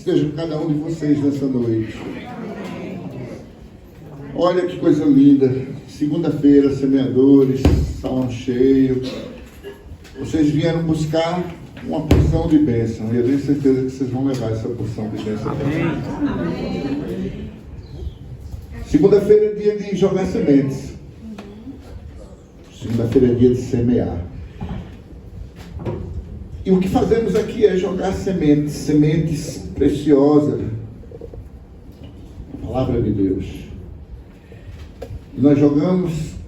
esteja com cada um de vocês nessa noite. Olha que coisa linda. Segunda-feira, semeadores, salão cheio. Vocês vieram buscar uma porção de bênção. E eu tenho certeza que vocês vão levar essa porção de bênção também. Segunda-feira é dia de jogar sementes. Segunda-feira é dia de semear. E o que fazemos aqui é jogar sementes, sementes preciosas. A palavra de Deus. E nós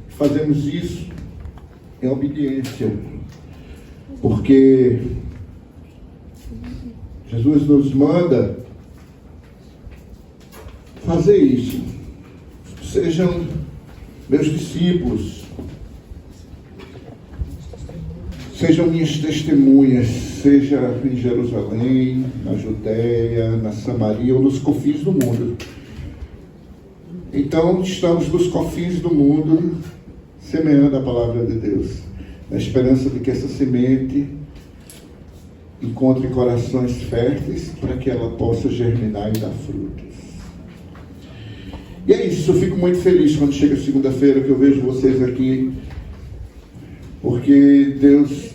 fazemos isso em obediência. Porque Jesus nos manda fazer isso. Sejam meus discípulos. Sejam minhas testemunhas, seja em Jerusalém, na Judeia, na Samaria ou nos confins do mundo. Então, estamos nos confins do mundo, semeando a palavra de Deus, na esperança de que essa semente encontre corações férteis para que ela possa germinar e dar frutos. E é isso, eu fico muito feliz quando chega segunda-feira que eu vejo vocês aqui, porque Deus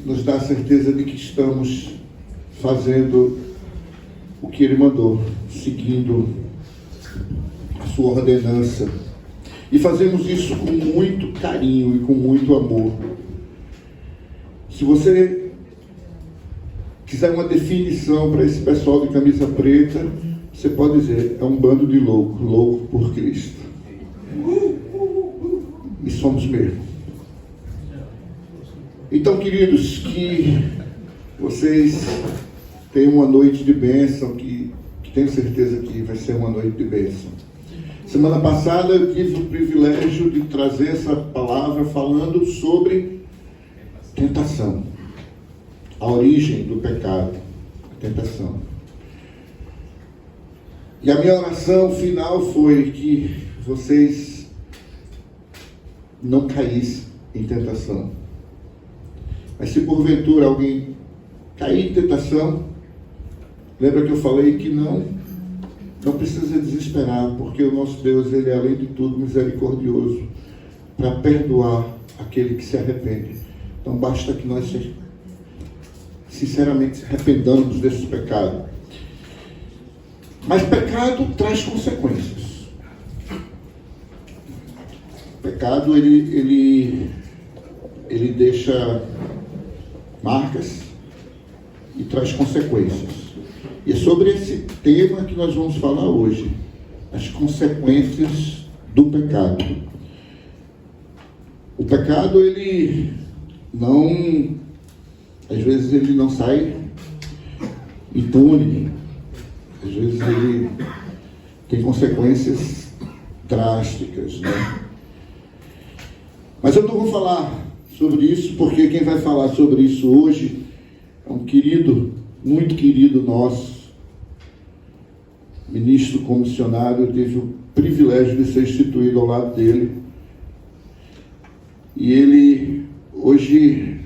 nos dá a certeza de que estamos fazendo o que Ele mandou, seguindo a sua ordenança. E fazemos isso com muito carinho e com muito amor. Se você quiser uma definição para esse pessoal de camisa preta, você pode dizer, é um bando de louco, louco por Cristo. E somos mesmo. Então, queridos, que vocês tenham uma noite de bênção, que tenho certeza que vai ser uma noite de bênção. Semana passada eu tive o privilégio de trazer essa palavra falando sobre tentação, a origem do pecado, a tentação. E a minha oração final foi que vocês não caíssem em tentação. Mas se porventura alguém cair em tentação, lembra que eu falei que não precisa desesperar, porque o nosso Deus, Ele é além de tudo misericordioso para perdoar aquele que se arrepende. Então basta que nós sinceramente se arrependamos desse pecado. Mas pecado traz consequências. O pecado, ele deixa marcas e traz consequências. E é sobre esse tema que nós vamos falar hoje. As consequências do pecado. O pecado, às vezes ele não sai impune. Às vezes ele tem consequências drásticas, né? Mas eu não vou falar sobre isso, porque quem vai falar sobre isso hoje é um querido, muito querido nosso, ministro comissionário. Eu tive o privilégio de ser instituído ao lado dele. E ele hoje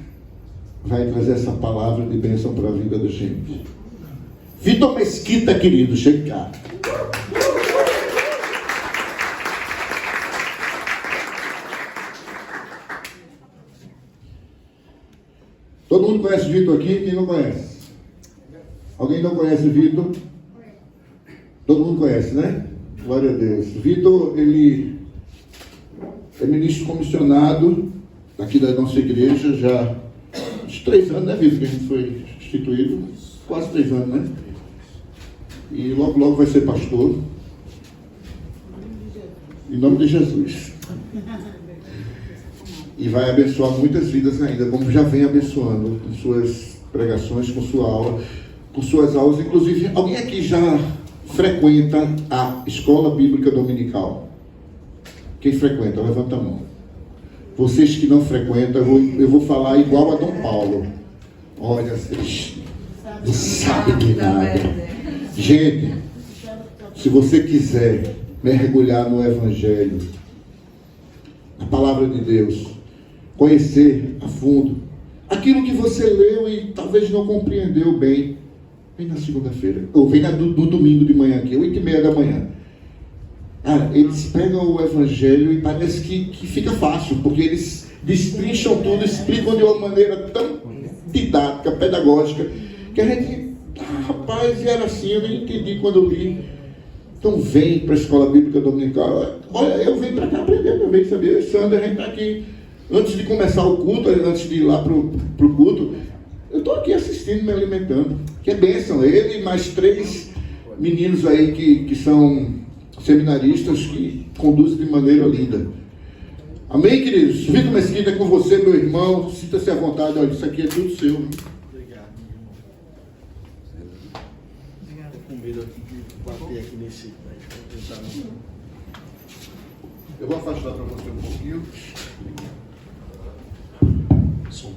vai trazer essa palavra de bênção para a vida da gente. Vitor Mesquita, querido, chega cá. Todo mundo conhece o Vitor aqui? Quem não conhece? Alguém não conhece o Vitor? Todo mundo conhece, né? Glória a Deus. Vitor, ele é ministro comissionado aqui da nossa igreja já há uns 3 anos, né, Vitor, que a gente foi instituído? Quase 3 anos, né? E logo, logo vai ser pastor. Em nome de Jesus. E vai abençoar muitas vidas ainda, como já vem abençoando com suas pregações, com sua aula, com suas aulas. Inclusive, alguém aqui já frequenta a escola bíblica dominical? Quem frequenta? Levanta a mão. Vocês que não frequentam, eu vou falar igual a Dom Paulo. Olha, vocês não sabem de nada. Gente, se você quiser mergulhar no Evangelho, na palavra de Deus, conhecer a fundo aquilo que você leu e talvez não compreendeu bem, vem na segunda-feira, ou vem no domingo de manhã aqui, 8h30 da manhã. Eles pegam o evangelho e parece que fica fácil, porque eles destrincham tudo, explicam de uma maneira tão didática, pedagógica, que a gente, rapaz, e era assim, eu nem entendi quando eu li. Então vem para a escola bíblica dominical. Olha, eu venho para cá aprender também, sabia? Eu e Sandra, a gente está aqui, antes de começar o culto, antes de ir lá para o culto, eu estou aqui assistindo, me alimentando. Que é bênção, ele e mais 3 meninos aí que são seminaristas, que conduzem de maneira linda. Amém, queridos? Vitor Mesquita é com você, meu irmão. Sinta-se à vontade. Olha, isso aqui é tudo seu. Obrigado, irmão. Estou com medo aqui de bater aqui nesse. Eu vou afastar para você um pouquinho. Som.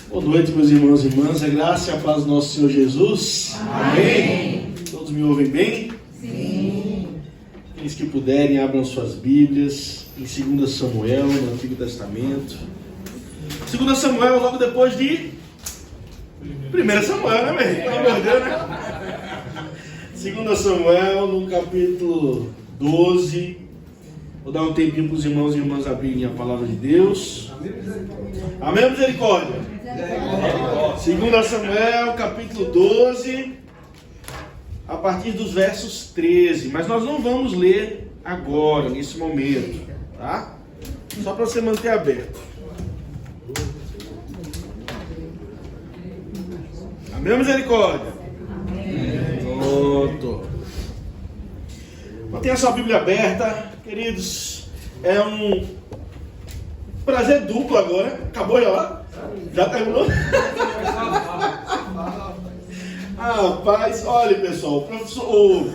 Boa noite, meus irmãos e irmãs. A graça e a paz do nosso Senhor Jesus. Amém. Todos me ouvem bem? Sim. Aqueles que puderem, abram suas Bíblias em 2 Samuel, no Antigo Testamento. 2 Samuel, logo depois de 1 Samuel, né, velho? Pelo amor de Deus, né? 2 Samuel, no capítulo 12. Vou dar um tempinho para os irmãos e irmãs abrirem a palavra de Deus. Amém, misericórdia? 2 Samuel, capítulo 12. A partir dos versos 13, mas nós não vamos ler agora, nesse momento, tá? Só para você manter aberto. Amém, misericórdia? Amém. Pronto. Mantenha a sua Bíblia aberta, queridos. É um prazer duplo agora. Acabou já lá? Já terminou? Rapaz, olha pessoal, o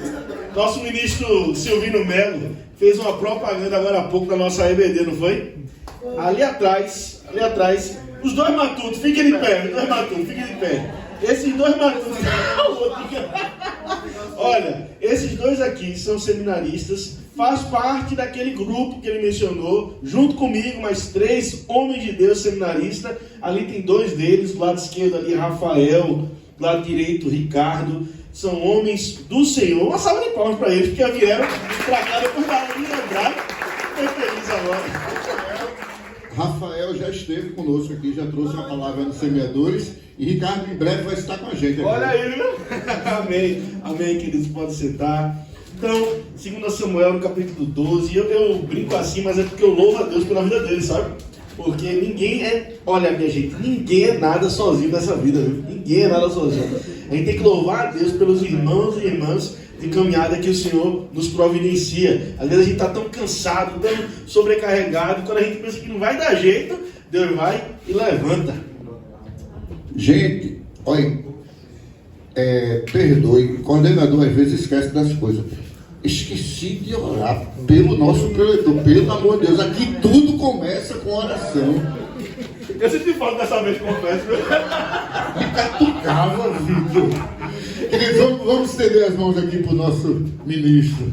nosso ministro Silvino Melo fez uma propaganda agora há pouco da nossa EBD, não foi? Ali atrás, os 2 matutos, fiquem de pé, fiquem de pé. Esses 2 matutos, olha, esses 2 aqui são seminaristas, faz parte daquele grupo que ele mencionou, junto comigo, mais 3 homens de Deus seminaristas. Ali tem 2 deles, do lado esquerdo ali, Rafael, do lado direito, Ricardo. São homens do Senhor. Uma salva de palmas para eles, porque vieram para cá depois da hora de lembrar. Estou feliz agora. Rafael já esteve conosco aqui, já trouxe uma palavra dos semeadores. E Ricardo em breve vai estar com a gente aqui. Olha aí, viu? Amém, queridos, pode sentar. Então, 2 Samuel, no capítulo 12, eu brinco assim, mas é porque eu louvo a Deus pela vida dele, sabe? Porque ninguém é, olha minha gente, ninguém é nada sozinho nessa vida, viu? Ninguém é nada sozinho. A gente tem que louvar a Deus pelos irmãos e irmãs de caminhada que o Senhor nos providencia. Às vezes a gente está tão cansado, tão sobrecarregado, quando a gente pensa que não vai dar jeito, Deus vai e levanta. Gente, olha, perdoe, coordenador às vezes esquece das coisas. Esqueci de orar pelo nosso preletor, pelo amor de Deus. Aqui tudo começa com oração. Eu senti falta dessa vez, confesso. Me catucava, Vitor. Queridos, vamos estender as mãos aqui para o nosso ministro.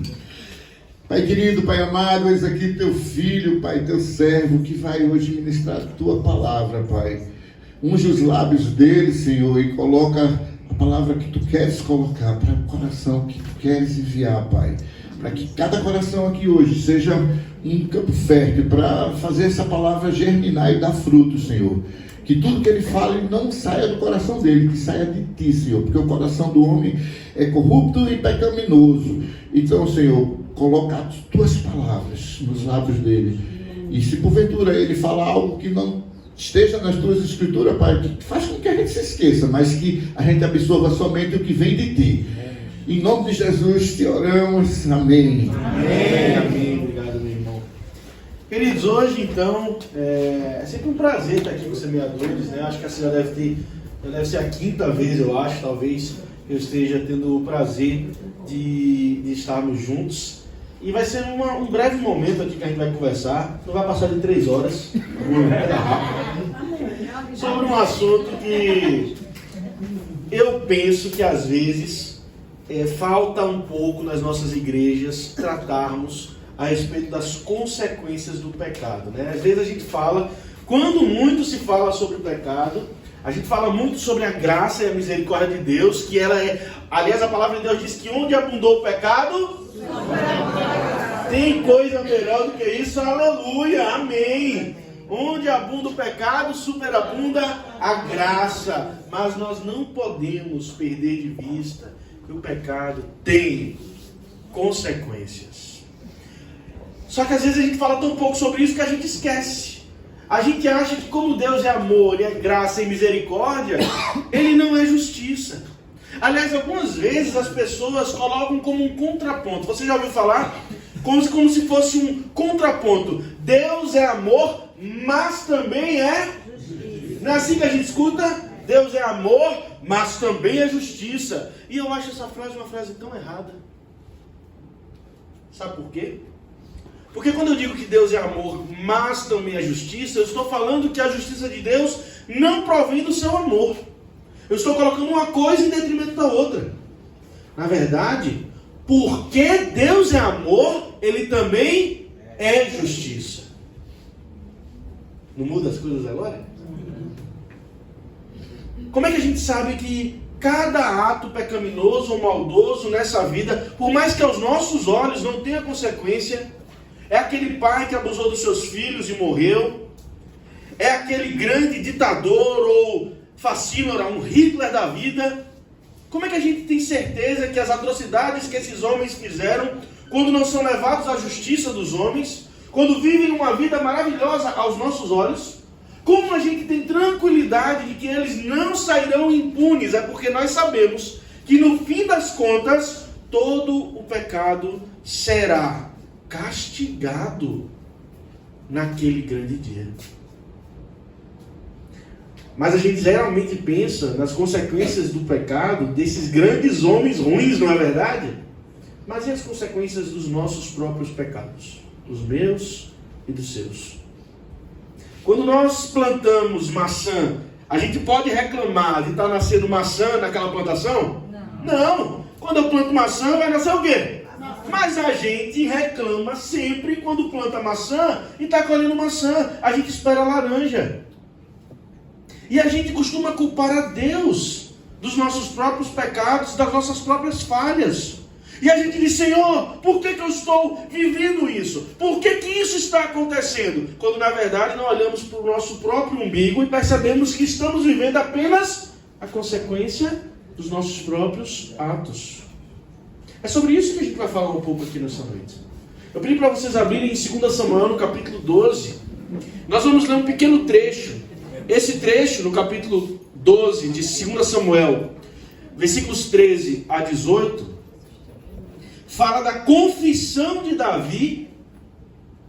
Pai querido, Pai amado, eis aqui teu filho, Pai, teu servo, que vai hoje ministrar a tua palavra, Pai. Unge os lábios dele, Senhor, e coloca a palavra que tu queres colocar para o coração que tu queres enviar, Pai. Para que cada coração aqui hoje seja um campo fértil para fazer essa palavra germinar e dar fruto, Senhor. Que tudo que ele fale não saia do coração dele, que saia de ti, Senhor. Porque o coração do homem é corrupto e pecaminoso. Então, Senhor, coloca as tuas palavras nos lábios dele. E se porventura ele falar algo que não esteja nas tuas escrituras, Pai, que faz com que a gente se esqueça, mas que a gente absorva somente o que vem de ti. Em nome de Jesus te oramos. Amém. Amém. Obrigado, meu irmão. Queridos, hoje então é sempre um prazer estar aqui com os semeadores, né? Acho que essa já deve ser a 5ª vez, eu acho, talvez eu esteja tendo o prazer de estarmos juntos. E vai ser um breve momento aqui que a gente vai conversar, não vai passar de 3 horas, sobre um assunto que eu penso que às vezes falta um pouco nas nossas igrejas tratarmos a respeito das consequências do pecado, né? Às vezes a gente fala, quando muito se fala sobre o pecado, A gente fala muito sobre a graça e a misericórdia de Deus, que ela é... Aliás, a palavra de Deus diz que onde abundou o pecado, tem coisa melhor do que isso, aleluia, amém. Onde abunda o pecado, superabunda a graça. Mas nós não podemos perder de vista que o pecado tem consequências. Só que às vezes a gente fala tão pouco sobre isso que a gente esquece. A gente acha que como Deus é amor, Ele é graça e misericórdia, Ele não é justiça. Aliás, algumas vezes as pessoas colocam como um contraponto. Você já ouviu falar? Como se fosse um contraponto. Deus é amor, mas também é... Não é assim que a gente escuta? Deus é amor, mas também é justiça. E eu acho essa frase uma frase tão errada. Sabe por quê? Porque quando eu digo que Deus é amor, mas também é justiça, eu estou falando que a justiça de Deus não provém do seu amor. Eu estou colocando uma coisa em detrimento da outra. Na verdade, porque Deus é amor, Ele também é justiça. Não muda as coisas agora? Como é que a gente sabe que cada ato pecaminoso ou maldoso nessa vida, por mais que aos nossos olhos não tenha consequência, é aquele pai que abusou dos seus filhos e morreu, é aquele grande ditador ou facínora, um Hitler da vida? Como é que a gente tem certeza que as atrocidades que esses homens fizeram, quando não são levados à justiça dos homens, quando vivem uma vida maravilhosa aos nossos olhos, como a gente tem tranquilidade de que eles não sairão impunes? É porque nós sabemos que no fim das contas, todo o pecado será castigado naquele grande dia. Mas a gente geralmente pensa nas consequências do pecado desses grandes homens ruins, não é verdade? Mas e as consequências dos nossos próprios pecados? Os meus e dos seus. Quando nós plantamos maçã, a gente pode reclamar de estar nascendo maçã naquela plantação? Não. Quando eu planto maçã, vai nascer o quê? Mas a gente reclama sempre quando planta maçã e está colhendo maçã. A gente espera laranja. E a gente costuma culpar a Deus dos nossos próprios pecados, das nossas próprias falhas. E a gente diz: Senhor, por que eu estou vivendo isso? Por que isso está acontecendo? Quando na verdade nós olhamos para o nosso próprio umbigo e percebemos que estamos vivendo apenas a consequência dos nossos próprios atos. É sobre isso que a gente vai falar um pouco aqui nessa noite. Eu pedi para vocês abrirem em 2 Samuel, no capítulo 12. Nós vamos ler um pequeno trecho. Esse trecho, no capítulo 12 de 2 Samuel, versículos 13 a 18, fala da confissão de Davi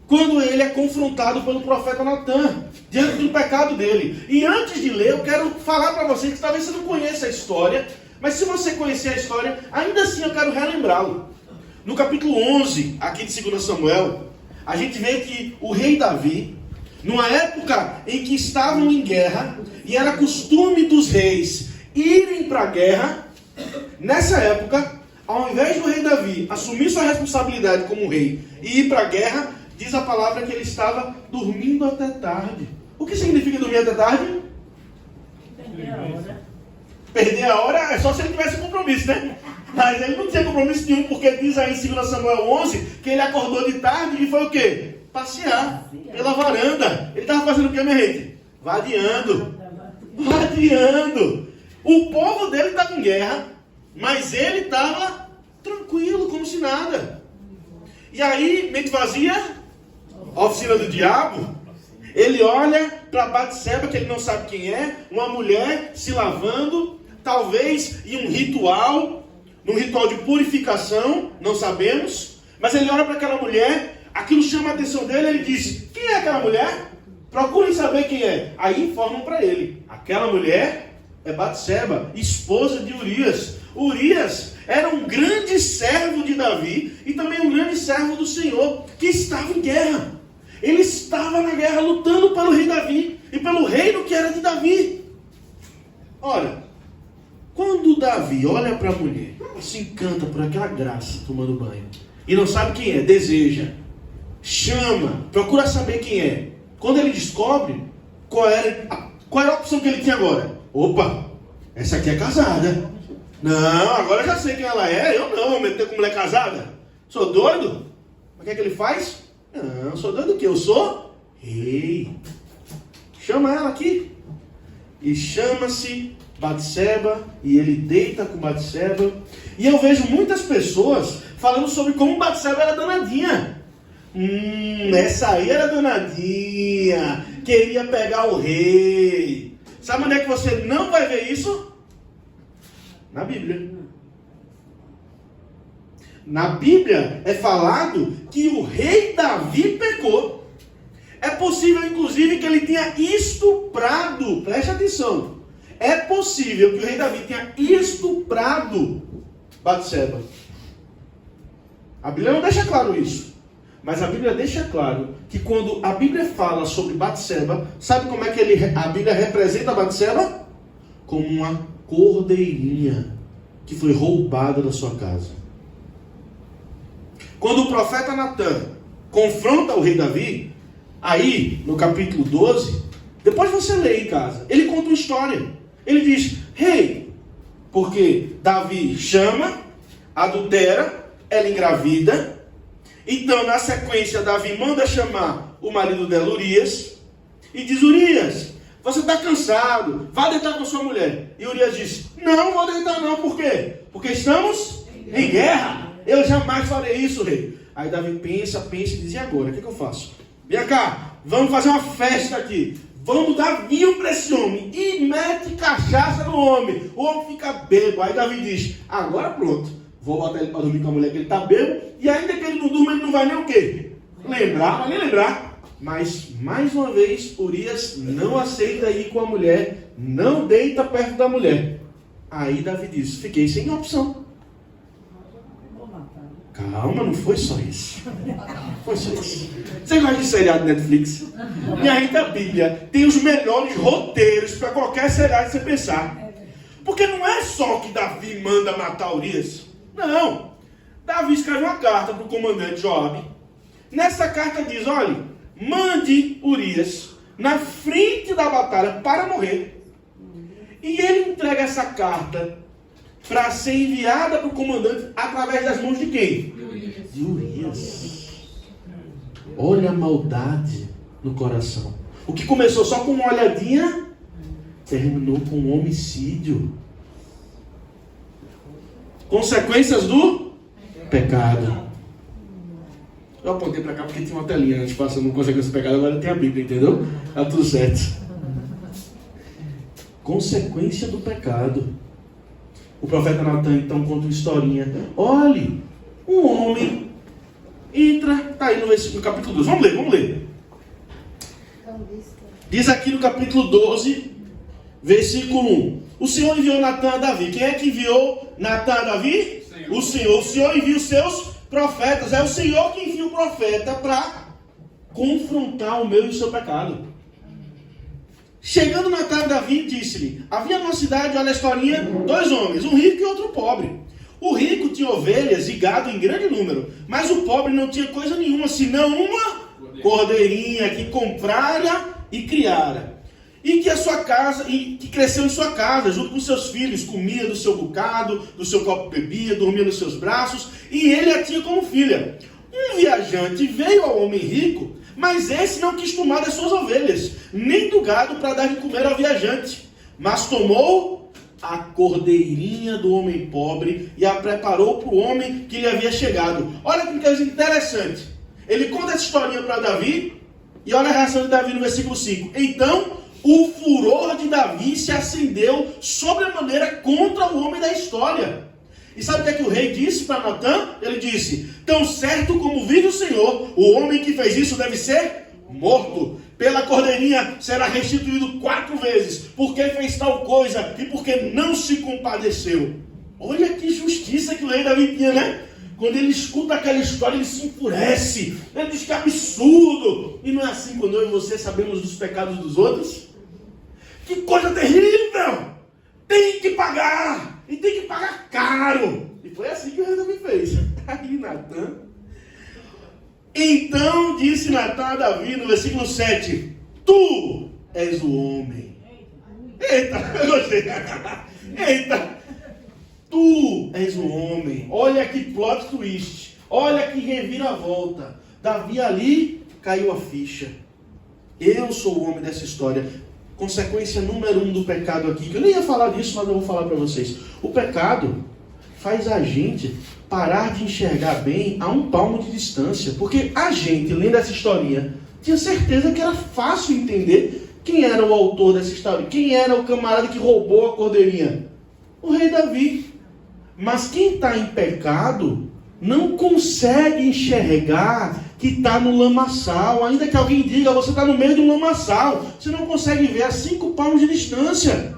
quando ele é confrontado pelo profeta Natan, diante do pecado dele. E antes de ler, eu quero falar para vocês que talvez você não conheça a história, mas se você conhecer a história, ainda assim eu quero relembrá-lo. No capítulo 11, aqui de 2 Samuel, a gente vê que o rei Davi, numa época em que estavam em guerra, e era costume dos reis irem para a guerra, nessa época, ao invés do rei Davi assumir sua responsabilidade como rei e ir para a guerra, diz a palavra que ele estava dormindo até tarde. O que significa dormir até tarde? Perder a hora. Perder a hora é só se ele tivesse compromisso, né? Mas ele não tinha compromisso nenhum, porque diz aí em 2 Samuel 11 que ele acordou de tarde e foi o quê? Passear pela varanda. Ele estava fazendo o quê, minha gente? Vadiando. O povo dele estava em guerra, mas ele estava tranquilo, como se nada. E aí, mente vazia, oficina do diabo. Ele olha para Batseba, que ele não sabe quem é, uma mulher se lavando, talvez em um ritual, num ritual de purificação, não sabemos. Mas ele olha para aquela mulher, aquilo chama a atenção dele, ele diz: quem é aquela mulher? Procurem saber quem é. Aí informam para ele: aquela mulher é Batseba, esposa de Urias. Urias era um grande servo de Davi e também um grande servo do Senhor, que estava em guerra. Ele estava na guerra lutando pelo rei Davi e pelo reino que era de Davi. Ora, quando Davi olha para a mulher, se encanta por aquela graça tomando banho, e não sabe quem é, deseja, chama, procura saber quem é. Quando ele descobre, qual era a opção que ele tinha agora? Opa, essa aqui é casada. Não, agora eu já sei quem ela é. Eu não, vou meter com mulher casada. Sou doido? Mas o que é que ele faz? Não, sou doido o quê? Eu sou rei. Chama ela aqui. E chama-se Batseba, e ele deita com Batseba. E eu vejo muitas pessoas falando sobre como Batseba era danadinha. Essa aí era danadinha. Queria pegar o rei. Sabe onde é que você não vai ver isso? Na Bíblia. Na Bíblia é falado que o rei Davi pecou. É possível, inclusive, que ele tenha estuprado. Preste atenção. É possível que o rei Davi tenha estuprado Batseba. A Bíblia não deixa claro isso. Mas a Bíblia deixa claro que quando a Bíblia fala sobre Batseba, sabe como é que a Bíblia representa Batseba? Como uma cordeirinha que foi roubada da sua casa. Quando o profeta Natan confronta o rei Davi, aí no capítulo 12, depois você lê em casa, ele conta uma história. Ele diz: rei, porque Davi chama, adultera, ela engravida. Então, na sequência, Davi manda chamar o marido dela, Urias, e diz: Urias, você está cansado, vá deitar com sua mulher. E Urias diz: não vou deitar não, por quê? Porque estamos em guerra. Eu jamais farei isso, rei. Aí Davi pensa e diz: e agora, o que eu faço? Vem cá, vamos fazer uma festa aqui. Vamos dar vinho para esse homem. E mete cachaça no homem. O homem fica bêbado. Aí Davi diz: agora pronto. Vou botar ele para dormir com a mulher que ele está bêbado. E ainda que ele não durma, ele não vai nem o quê? Lembrar, vai nem lembrar. Mas, mais uma vez, Urias não aceita ir com a mulher. Não deita perto da mulher. Aí Davi diz: fiquei sem opção. Calma, não foi só isso. Foi só isso. Você gosta de seriado Netflix? E ainda a Bíblia tem os melhores roteiros para qualquer seriado que você pensar. Porque não é só que Davi manda matar Urias. Não. Davi escreve uma carta para o comandante Joabe. Nessa carta diz: olha, mande Urias na frente da batalha para morrer. E ele entrega essa carta para ser enviada para o comandante através das mãos de quem? De Urias. Olha a maldade no coração. O que começou só com uma olhadinha, terminou com um homicídio. Consequências do pecado. Eu apontei para cá porque tinha uma telinha antes passando consequências do pecado, agora tem a Bíblia, entendeu? Tá tudo certo. Consequência do pecado. O profeta Natan então conta uma historinha. Olhe, um homem entra, está aí no capítulo 12. Vamos ler. Diz aqui no capítulo 12, versículo 1. O Senhor enviou Natan a Davi. Quem é que enviou Natan a Davi? O Senhor. O Senhor envia os seus profetas. É o Senhor que envia o profeta para confrontar o meu e o seu pecado. Chegando Natan a Davi, disse-lhe: havia numa cidade, olha a historinha, 2 homens, um rico e outro pobre. O rico tinha ovelhas e gado em grande número, mas o pobre não tinha coisa nenhuma, senão uma cordeirinha que comprara e criara. E que a sua casa, e que cresceu em sua casa, junto com seus filhos, comia do seu bocado, do seu copo bebia, dormia nos seus braços, e ele a tinha como filha. Um viajante veio ao homem rico, mas esse não quis tomar das suas ovelhas, nem do gado para dar de comer ao viajante, mas tomou a cordeirinha do homem pobre e a preparou para o homem que lhe havia chegado. Olha que coisa interessante. Ele conta essa historinha para Davi, e olha a reação de Davi no versículo 5. Então, o furor de Davi se acendeu sobremaneira contra o homem da história. E sabe o que é que o rei disse para Natan? Ele disse: tão certo como vive o Senhor, o homem que fez isso deve ser morto. Pela cordeirinha será restituído 4 vezes, porque fez tal coisa e porque não se compadeceu. Olha que justiça que o rei Davi tinha, né? Quando ele escuta aquela história, ele se enfurece. Ele diz que é absurdo. E não é assim quando eu e você sabemos dos pecados dos outros? Que coisa terrível! Tem que pagar! E tem que pagar caro! E foi assim que o rei Davi fez. Aí Natan. Então disse Natan a Davi no versículo 7: tu és o homem. Eita, eu gostei. Eita, tu és o homem. Olha que plot twist. Olha que reviravolta. Davi ali caiu a ficha. Eu sou o homem dessa história. Consequência número 1 do pecado aqui, que eu nem ia falar disso, mas eu vou falar para vocês. O pecado faz a gente parar de enxergar bem a um palmo de distância. Porque a gente, lendo essa historinha, tinha certeza que era fácil entender quem era o autor dessa história. Quem era o camarada que roubou a cordeirinha? O rei Davi. Mas quem está em pecado não consegue enxergar que está no lamaçal. Ainda que alguém diga, você está no meio do lamaçal, você não consegue ver a 5 palmos de distância.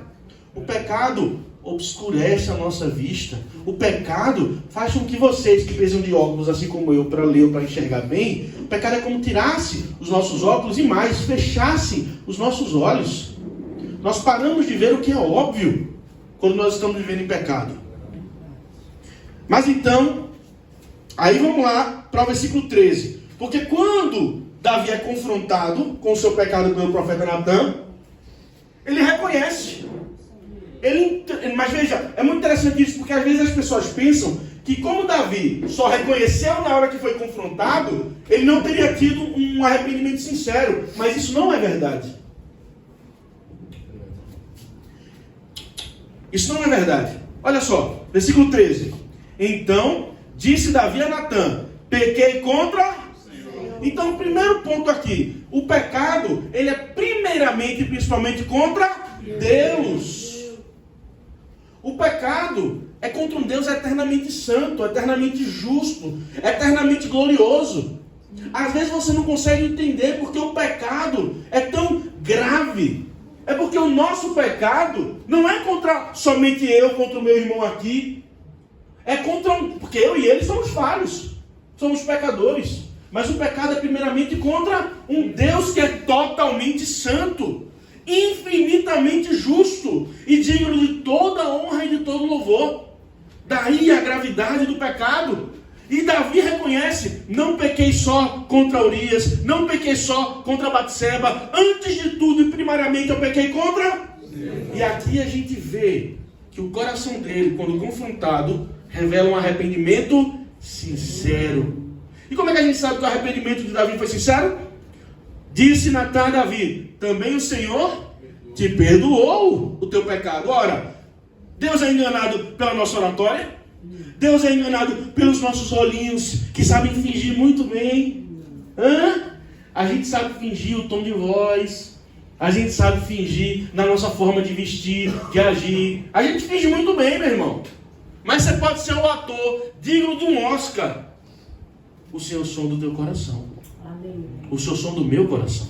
O pecado obscurece a nossa vista. O pecado faz com que vocês que precisam de óculos, assim como eu, para ler ou para enxergar bem, o pecado é como tirasse os nossos óculos e mais, fechasse os nossos olhos. Nós paramos de ver o que é óbvio quando nós estamos vivendo em pecado. Mas então, aí vamos lá para o versículo 13. Porque quando Davi é confrontado com o seu pecado pelo profeta Natan, ele reconhece. Mas veja, é muito interessante isso, porque às vezes as pessoas pensam que como Davi só reconheceu na hora que foi confrontado, ele não teria tido um arrependimento sincero. Mas isso não é verdade. Isso não é verdade. Olha só, versículo 13. Então, disse Davi a Natan, pequei contra... Então, o primeiro ponto aqui, o pecado, ele é primeiramente e principalmente contra Deus. O pecado é contra um Deus eternamente santo, eternamente justo, eternamente glorioso. Às vezes você não consegue entender porque o pecado é tão grave. É porque o nosso pecado não é contra somente eu, contra o meu irmão aqui. É contra porque eu e ele somos falhos, somos pecadores. Mas o pecado é primeiramente contra um Deus que é totalmente santo, infinitamente justo e digno de toda honra e de todo louvor. Daí a gravidade do pecado. E Davi reconhece, não pequei só contra Urias, não pequei só contra Batseba, antes de tudo e primariamente eu pequei contra Deus. E aqui a gente vê que o coração dele, quando confrontado, revela um arrependimento sincero. E como é que a gente sabe que o arrependimento de Davi foi sincero? Disse Natan a Davi, também o Senhor te perdoou o teu pecado. Ora, Deus é enganado pela nossa oratória? Deus é enganado pelos nossos olhinhos, que sabem fingir muito bem? A gente sabe fingir o tom de voz, a gente sabe fingir na nossa forma de vestir, de agir. A gente finge muito bem, meu irmão. Mas você pode ser o ator digno de um Oscar. O seu som do teu coração. O seu som do meu coração.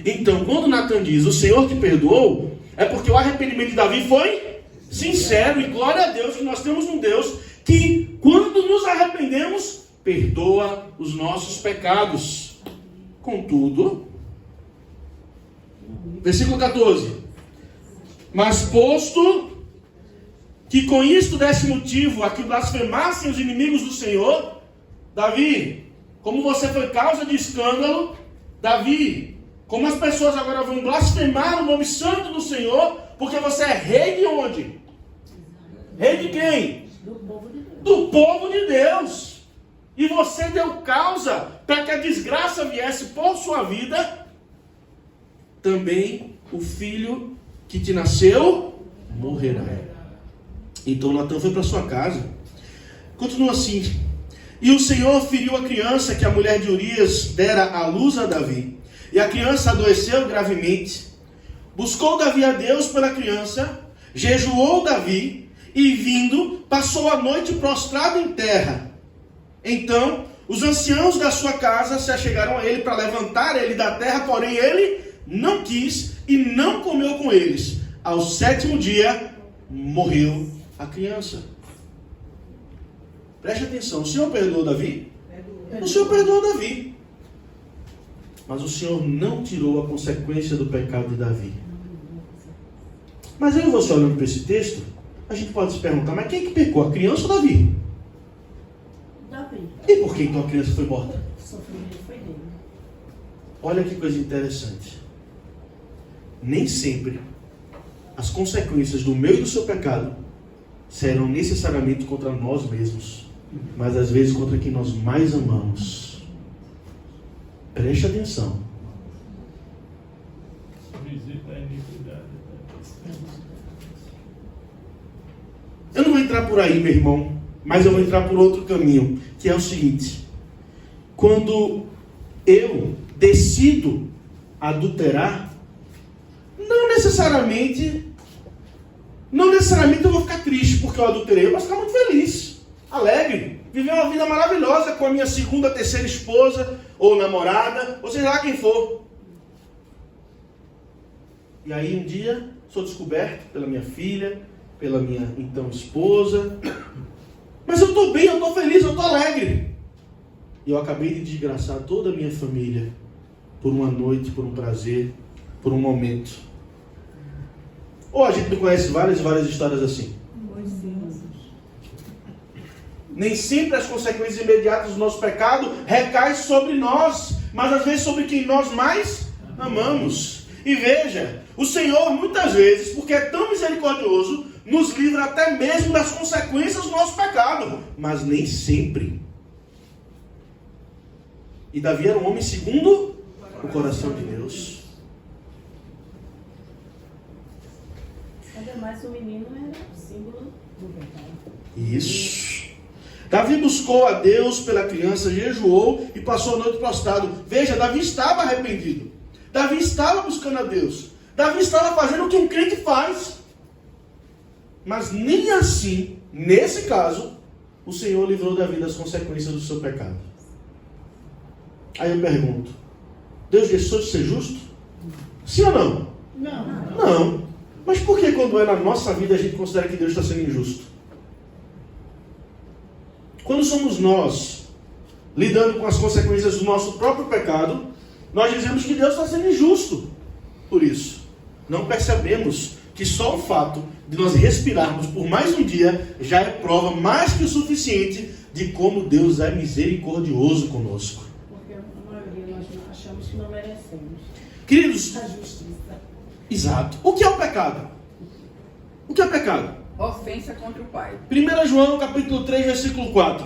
Então, quando Natan diz, o Senhor te perdoou, é porque o arrependimento de Davi foi sincero. E glória a Deus que nós temos um Deus que, quando nos arrependemos, perdoa os nossos pecados. Contudo, versículo 14. Mas posto que com isto desse motivo a que blasfemassem os inimigos do Senhor, Davi, como você foi causa de escândalo, Davi, como as pessoas agora vão blasfemar o nome santo do Senhor, porque você é rei de onde? Rei de quem? Do povo de Deus. Do povo de Deus. E você deu causa para que a desgraça viesse por sua vida. Também o filho que te nasceu morrerá. Então Natan foi para sua casa. Continua assim. E o Senhor feriu a criança que a mulher de Urias dera à luz a Davi. E a criança adoeceu gravemente. Buscou Davi a Deus pela criança, jejuou Davi, e vindo, passou a noite prostrado em terra. Então, os anciãos da sua casa se achegaram a ele para levantar ele da terra, porém ele não quis e não comeu com eles. Ao 7º dia, morreu a criança. Preste atenção, o Senhor perdoou Davi? O Senhor perdoou Davi. Mas o Senhor não tirou a consequência do pecado de Davi. Mas aí você olhando para esse texto, a gente pode se perguntar, mas quem que pecou? A criança ou Davi? Davi. E por que então a criança foi morta? O sofrimento foi dele. Olha que coisa interessante. Nem sempre as consequências do meu e do seu pecado serão necessariamente contra nós mesmos, mas às vezes contra quem nós mais amamos. Preste atenção. Visita a iniquidade. Eu não vou entrar por aí, meu irmão, mas eu vou entrar por outro caminho, que é o seguinte: quando eu decido adulterar, não necessariamente eu vou ficar triste porque eu adulterei, eu vou ficar muito feliz, alegre, viver uma vida maravilhosa com a minha segunda, terceira esposa, ou namorada, ou seja lá quem for. E aí um dia sou descoberto pela minha filha, pela minha então esposa, mas eu estou bem, eu estou feliz, eu estou alegre. E eu acabei de desgraçar toda a minha família por uma noite, por um prazer, por um momento. Ou a gente não conhece várias histórias assim. Nem sempre as consequências imediatas do nosso pecado recaem sobre nós, mas às vezes sobre quem nós mais amamos. E veja, o Senhor muitas vezes, porque é tão misericordioso, nos livra até mesmo das consequências do nosso pecado, mas nem sempre. E Davi era um homem segundo o coração de Deus. Ademais, o menino era o símbolo do pecado. Isso. Davi buscou a Deus pela criança, jejuou e passou a noite prostrado. Veja, Davi estava arrependido. Davi estava buscando a Deus. Davi estava fazendo o que um crente faz. Mas nem assim, nesse caso, o Senhor livrou Davi das consequências do seu pecado. Aí eu pergunto: Deus deixou de ser justo? Sim ou não? Não. Mas por que quando é na nossa vida a gente considera que Deus está sendo injusto? Quando somos nós lidando com as consequências do nosso próprio pecado, nós dizemos que Deus está sendo injusto. Por isso, não percebemos que só o fato de nós respirarmos por mais um dia já é prova mais que o suficiente de como Deus é misericordioso conosco. Porque a maioria nós achamos que não merecemos Queridos, a justiça. exato. O que é o pecado? O que é pecado? Ofensa contra o Pai. 1 João capítulo 3, versículo 4.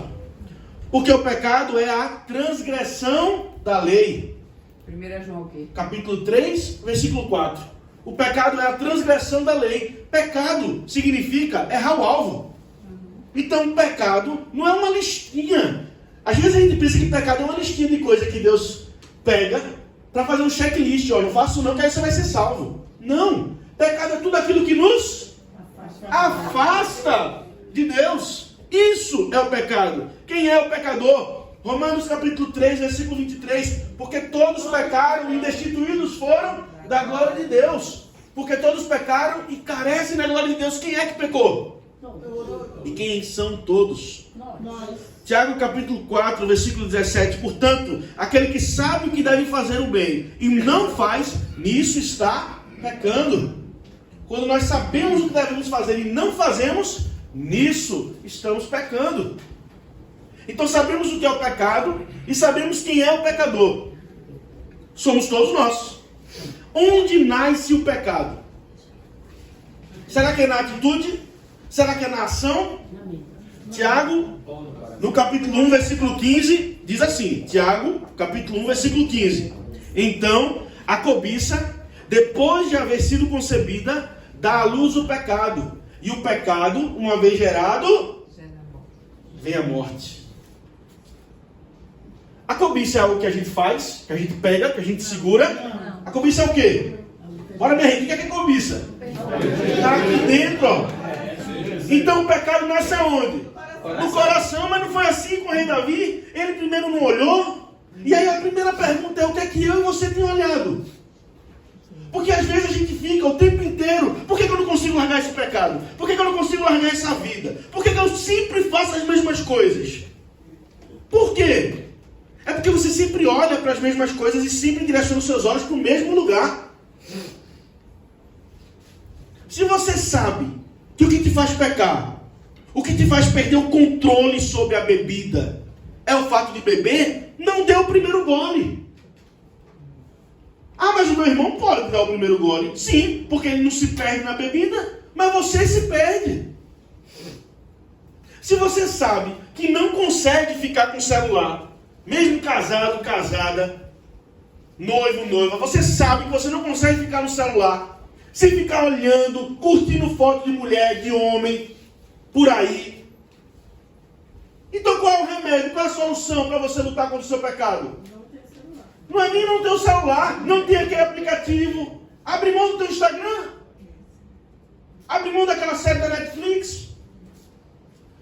Porque o pecado é a transgressão da lei. 1 João o quê? Capítulo 3, versículo 4. O pecado é a transgressão da lei. Pecado significa errar o alvo. Então, pecado não é uma listinha. Às vezes a gente pensa que pecado é uma listinha de coisa que Deus pega para fazer um checklist. Olha, não faço não, que aí você vai ser salvo. Não. Pecado é tudo aquilo que nos afasta de Deus. Isso é o pecado. Quem é o pecador? Romanos capítulo 3, versículo 23. Porque todos pecaram e destituídos foram da glória de Deus. Porque todos pecaram e carecem da glória de Deus. Quem é que pecou? E quem são todos? Nós. Tiago capítulo 4, versículo 17. Portanto, aquele que sabe que deve fazer o bem e não faz, nisso está pecando. Quando nós sabemos o que devemos fazer e não fazemos, nisso estamos pecando. Então sabemos o que é o pecado e sabemos quem é o pecador. Somos todos nós. Onde nasce o pecado? Será que é na atitude? Será que é na ação? Tiago, no capítulo 1, versículo 15, diz assim. Tiago, capítulo 1, versículo 15. Então, a cobiça, depois de haver sido concebida, dá à luz o pecado. E o pecado, uma vez gerado, vem a morte. A cobiça é algo que a gente faz, que a gente pega, que a gente segura. A cobiça é o quê? Bora, minha gente, o que é cobiça? Está aqui dentro, ó. Então o pecado nasce aonde? No coração, mas não foi assim com o rei Davi. Ele primeiro não olhou. E aí a primeira pergunta é: o que é que eu e você tem olhado? Porque às vezes a gente fica o tempo inteiro: por que eu não consigo largar esse pecado? Por que eu não consigo largar essa vida? Por que eu sempre faço as mesmas coisas? Por quê? É porque você sempre olha para as mesmas coisas e sempre direciona os seus olhos para o mesmo lugar. Se você sabe que o que te faz pecar, o que te faz perder o controle sobre a bebida, é o fato de beber, não dê o primeiro gole. Ah, mas o meu irmão pode dar o primeiro gole. Sim, porque ele não se perde na bebida, mas você se perde. Se você sabe que não consegue ficar com o celular, mesmo casado, casada, noivo, noiva, você sabe que você não consegue ficar no celular, sem ficar olhando, curtindo foto de mulher, de homem, por aí. Então qual é o remédio? Qual é a solução para você lutar contra o seu pecado? Não é nem não ter o celular, não ter aquele aplicativo. Abre mão do teu Instagram. Abre mão daquela série da Netflix.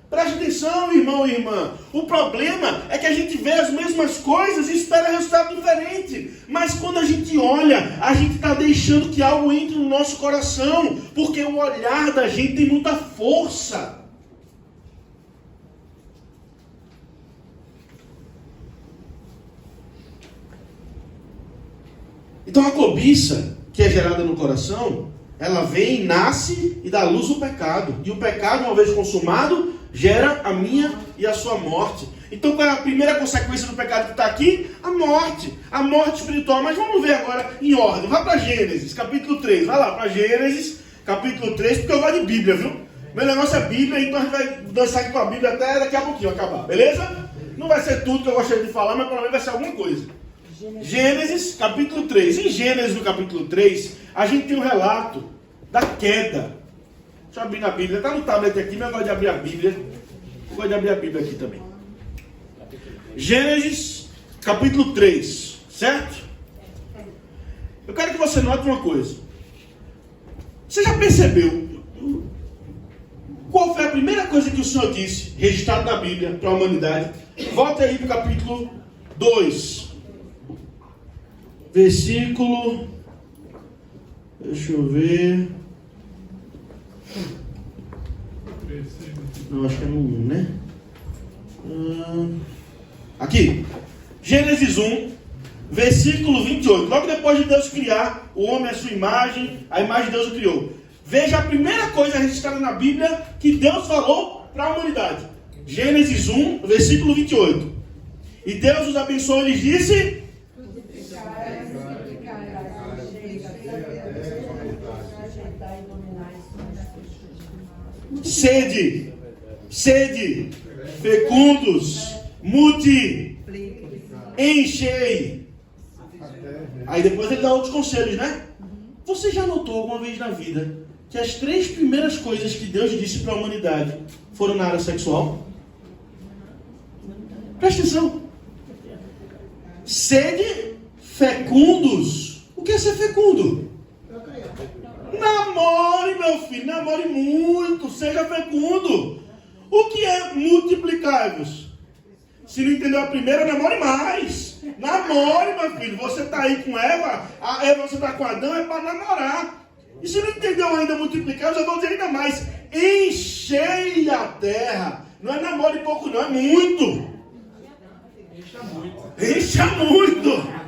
Preste atenção, irmão e irmã. O problema é que a gente vê as mesmas coisas e espera resultado diferente. Mas quando a gente olha, a gente está deixando que algo entre no nosso coração. Porque o olhar da gente tem muita força. Então a cobiça que é gerada no coração, ela vem, nasce e dá luz ao pecado. E o pecado, uma vez consumado, gera a minha e a sua morte. Então qual é a primeira consequência do pecado que está aqui? A morte. A morte espiritual. Mas vamos ver agora em ordem. Vai para Gênesis, capítulo 3. Vai lá para Gênesis, capítulo 3, porque eu gosto de Bíblia, viu? Meu negócio é Bíblia, então a gente vai dançar aqui com a Bíblia até daqui a pouquinho acabar. Beleza? Não vai ser tudo que eu gostaria de falar, mas pelo menos vai ser alguma coisa. Gênesis, capítulo 3. Em Gênesis, no capítulo 3, a gente tem um relato da queda. Deixa eu abrir na Bíblia. Está no tablet aqui, mas eu gosto de abrir a Bíblia. Eu gosto de abrir a Bíblia aqui também. Gênesis, capítulo 3. Certo? Eu quero que você note uma coisa. Você já percebeu qual foi a primeira coisa que o Senhor disse, registrado na Bíblia, para a humanidade? Volta aí para o capítulo 2. Versículo, deixa eu ver, não, acho que é no 1, né? Aqui, Gênesis 1, versículo 28, logo depois de Deus criar o homem à sua imagem, a imagem de Deus o criou. Veja a primeira coisa registrada na Bíblia que Deus falou para a humanidade. Gênesis 1, versículo 28. E Deus os abençoou e lhes disse... Sede, fecundos, enchei. Aí depois ele dá outros conselhos, né? Você já notou alguma vez na vida que as 3 primeiras coisas que Deus disse para a humanidade foram na área sexual? Presta atenção. Sede, fecundos. O que é ser fecundo? Namore, meu filho, namore muito, seja fecundo. O que é multiplicai-vos? Se não entendeu a primeira, namore mais. Namore, meu filho. Você está aí com Eva, a Eva você está com Adão, é para namorar. E se não entendeu ainda multiplicar, eu já vou dizer ainda mais. Enchei a terra. Não é namore pouco, não, é muito. Encha muito.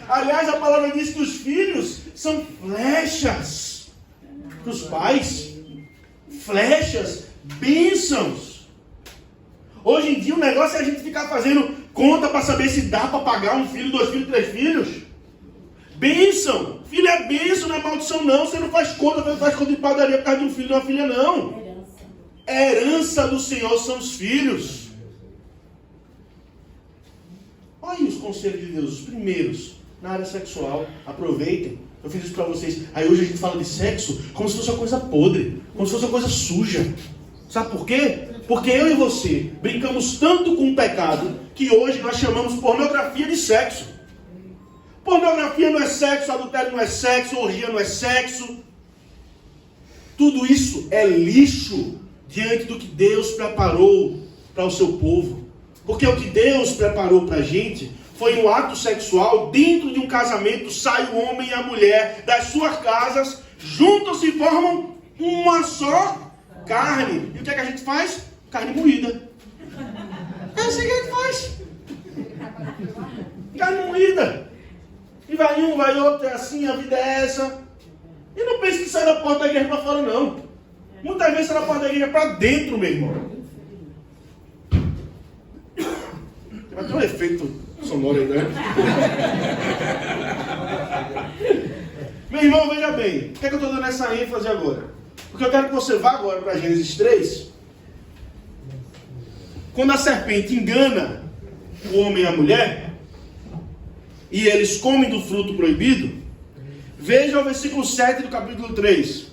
Aliás, a palavra diz que os filhos são flechas para os pais. Flechas, bênçãos. Hoje em dia o negócio é a gente ficar fazendo conta para saber se dá para pagar um filho, 2 filhos, 3 filhos. Bênção. Filho é bênção, não é maldição não. Você não faz conta, você não faz conta de padaria por causa de um filho e uma filha não. Herança do Senhor são os filhos. Olha aí os conselhos de Deus, os primeiros, na área sexual. Aproveitem. Eu fiz isso para vocês. Aí hoje a gente fala de sexo como se fosse uma coisa podre, como se fosse uma coisa suja. Sabe por quê? Porque eu e você brincamos tanto com o pecado que hoje nós chamamos pornografia de sexo. Pornografia não é sexo, adultério não é sexo, orgia não é sexo. Tudo isso é lixo diante do que Deus preparou para o seu povo. Porque o que Deus preparou para a gente foi um ato sexual. Dentro de um casamento sai o homem e a mulher das suas casas, juntos se formam uma só carne. E o que é que a gente faz? Carne moída. É assim que a gente faz. Carne moída. E vai um, vai outro, é assim, a vida é essa. E não pense que sai da porta da igreja para fora, não. Muitas vezes sai da porta da igreja para dentro, meu irmão. Vai ter um efeito sonoro aí, né? Meu irmão, veja bem. Por que eu estou dando essa ênfase agora? Porque eu quero que você vá agora para Gênesis 3. Quando a serpente engana o homem e a mulher, e eles comem do fruto proibido, veja o versículo 7 do capítulo 3.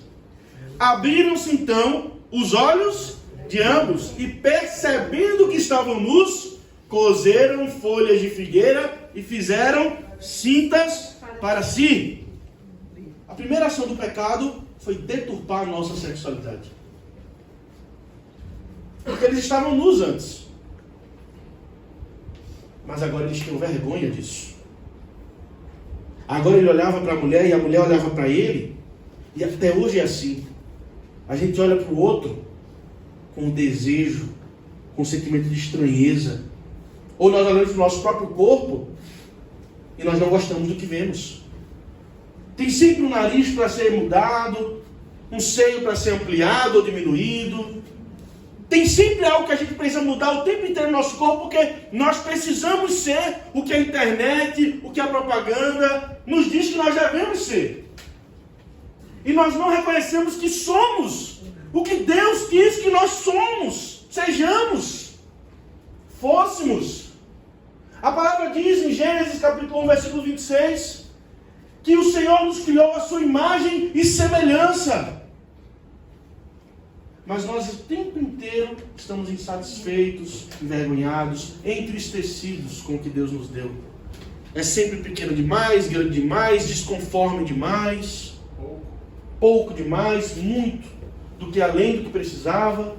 Abriram-se então os olhos de ambos, e percebendo que estavam nus, coseram folhas de figueira e fizeram cintas para si. A primeira ação do pecado foi deturpar a nossa sexualidade. Porque eles estavam nus antes. Mas agora eles tinham vergonha disso. Agora ele olhava para a mulher e a mulher olhava para ele. E até hoje é assim. A gente olha para o outro com um desejo, com um sentimento de estranheza. Ou nós olhamos para o nosso próprio corpo e nós não gostamos do que vemos. Tem sempre um nariz para ser mudado, um seio para ser ampliado ou diminuído. Tem sempre algo que a gente precisa mudar o tempo inteiro no nosso corpo, porque nós precisamos ser o que a internet, o que a propaganda nos diz que nós devemos ser. E nós não reconhecemos que somos o que Deus quis que nós somos, sejamos, fôssemos. A palavra diz em Gênesis capítulo 1, versículo 26, que o Senhor nos criou à sua imagem e semelhança. Mas nós o tempo inteiro estamos insatisfeitos, envergonhados, entristecidos com o que Deus nos deu. É sempre pequeno demais, grande demais, desconforme demais, pouco demais, muito do que além do que precisava.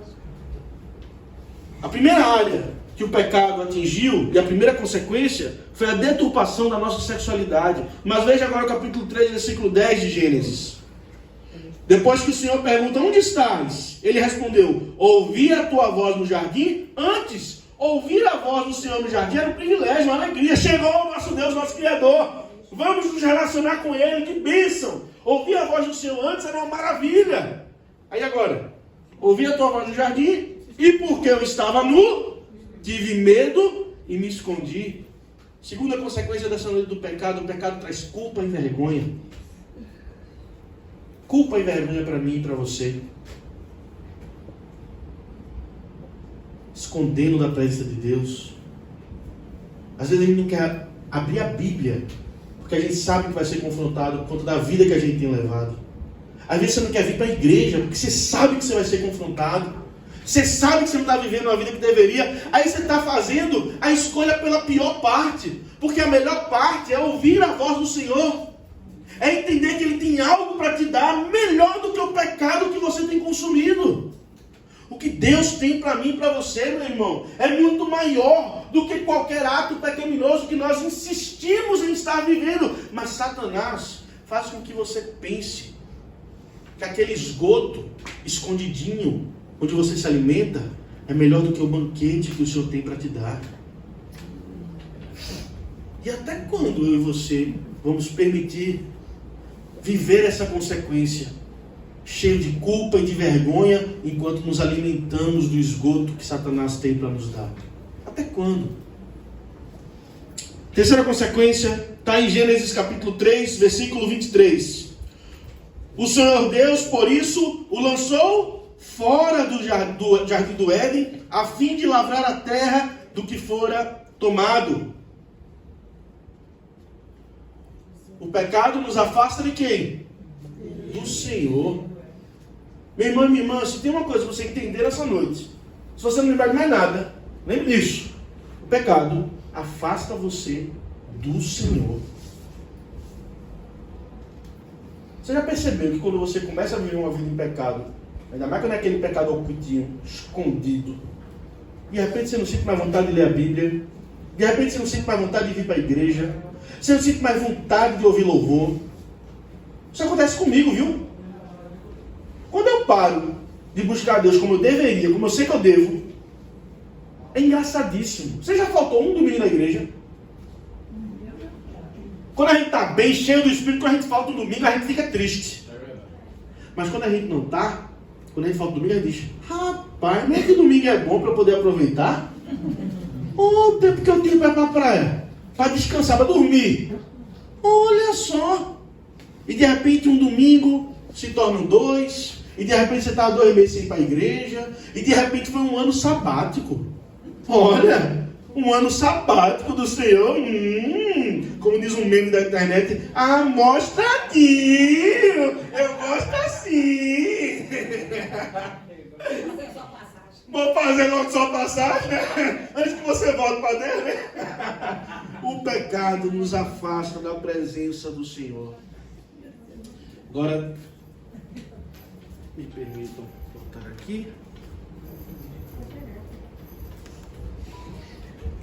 A primeira área que o pecado atingiu, e a primeira consequência, foi a deturpação da nossa sexualidade. Mas veja agora o capítulo 3, versículo 10 de Gênesis. Depois que o Senhor pergunta, onde estás? Ele respondeu, ouvi a tua voz no jardim. Antes, ouvir a voz do Senhor no jardim era um privilégio, uma alegria. Chegou o nosso Deus, nosso Criador. Vamos nos relacionar com Ele, que bênção. Ouvir a voz do Senhor antes era uma maravilha. Aí agora, ouvi a tua voz no jardim, e porque eu estava nu, tive medo e me escondi. Segunda consequência dessa noite do pecado, o pecado traz culpa e vergonha. Culpa e vergonha para mim e para você. Escondendo da presença de Deus. Às vezes a gente não quer abrir a Bíblia, porque a gente sabe que vai ser confrontado por conta da vida que a gente tem levado. Às vezes você não quer vir para a igreja, porque você sabe que você vai ser confrontado. Você sabe que você não está vivendo a vida que deveria. Aí você está fazendo a escolha pela pior parte. Porque a melhor parte é ouvir a voz do Senhor. É entender que Ele tem algo para te dar melhor do que o pecado que você tem consumido. O que Deus tem para mim e para você, meu irmão, é muito maior do que qualquer ato pecaminoso que nós insistimos em estar vivendo. Mas Satanás faz com que você pense que aquele esgoto escondidinho, onde você se alimenta, é melhor do que o banquete que o Senhor tem para te dar. E até quando eu e você vamos permitir viver essa consequência, cheio de culpa e de vergonha, enquanto nos alimentamos do esgoto que Satanás tem para nos dar? Até quando? Terceira consequência está em Gênesis capítulo 3, versículo 23. O Senhor Deus, por isso, o lançou fora do jardim do Éden, a fim de lavrar a terra do que fora tomado. O pecado nos afasta de quem? Do Senhor. Meu irmão e minha irmã, se tem uma coisa para você entender essa noite, se você não lembrar de mais nada, lembre disso. O pecado afasta você do Senhor. Você já percebeu que quando você começa a viver uma vida em pecado, ainda mais quando é aquele pecado ocultinho, escondido, de repente você não sente mais vontade de ler a Bíblia, de repente você não sente mais vontade de vir para a igreja, você não sente mais vontade de ouvir louvor. Isso acontece comigo, viu? Quando eu paro de buscar Deus como eu deveria, como eu sei que eu devo, é engraçadíssimo. Você já faltou um domingo na igreja? Quando a gente está bem, cheio do Espírito, quando a gente falta um domingo, a gente fica triste. Mas quando a gente não está, quando a gente falta um domingo, a gente diz, rapaz, nem que domingo é bom para eu poder aproveitar. O tempo que eu tenho para ir para a praia, para descansar, para dormir. Olha só! E de repente um domingo se tornam 2, e de repente você está 2 meses sem ir para a igreja, e de repente foi um ano sabático. Olha, um ano sabático do Senhor. Como diz um meme da internet, mostra aqui, eu gosto assim. Vou fazer logo só passagem, antes que você volte para Deus. O pecado nos afasta da presença do Senhor. Agora, me permitam voltar aqui.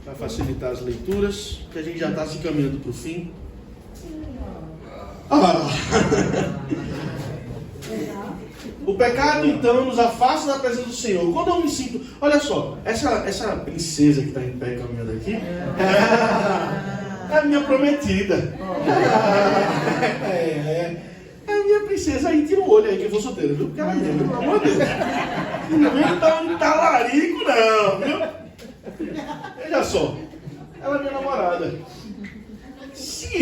Para facilitar as leituras, que a gente já está se caminhando para o fim. O pecado, então, nos afasta da presença do Senhor. Quando eu me sinto... Olha só, essa princesa que está em pé caminhando aqui é a minha prometida. É a minha princesa. Aí tira o olho aí, que eu vou solteiro, viu? Porque ela lembra, pelo amor de Deus. Não vem dar um talarico, não, viu? Veja só, ela é minha namorada. Se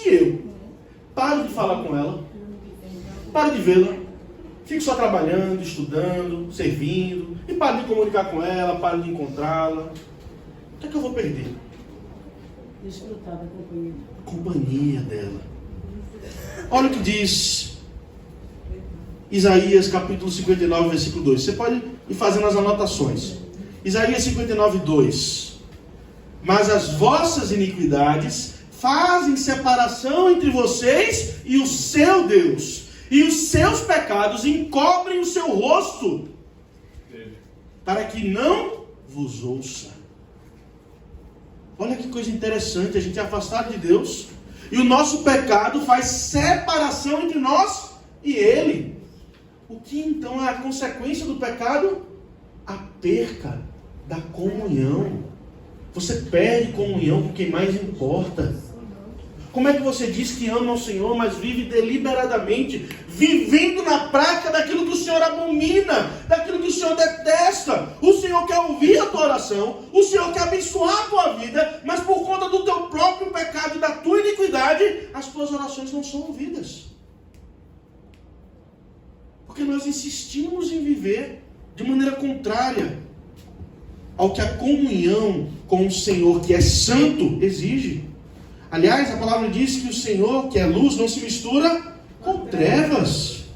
eu paro de falar com ela, paro de vê-la, fico só trabalhando, estudando, servindo, e paro de comunicar com ela, paro de encontrá-la, o que é que eu vou perder? Desfrutar da companhia. A companhia dela. Olha o que diz Isaías capítulo 59, versículo 2. Você pode ir fazendo as anotações. Isaías 59, 2. Mas as vossas iniquidades fazem separação entre vocês e o seu Deus, e os seus pecados encobrem o seu rosto, para que não vos ouça. Olha que coisa interessante, a gente é afastado de Deus, e o nosso pecado faz separação entre nós e Ele. O que então é a consequência do pecado? A perca da comunhão. Você perde comunhão com quem mais importa. Como é que você diz que ama o Senhor, mas vive deliberadamente, vivendo na prática daquilo que o Senhor abomina, daquilo que o Senhor detesta? O Senhor quer ouvir a tua oração, o Senhor quer abençoar a tua vida, mas por conta do teu próprio pecado e da tua iniquidade, as tuas orações não são ouvidas. Porque nós insistimos em viver de maneira contrária ao que a comunhão com o Senhor, que é santo, exige. Aliás, a palavra diz que o Senhor, que é luz, não se mistura com trevas.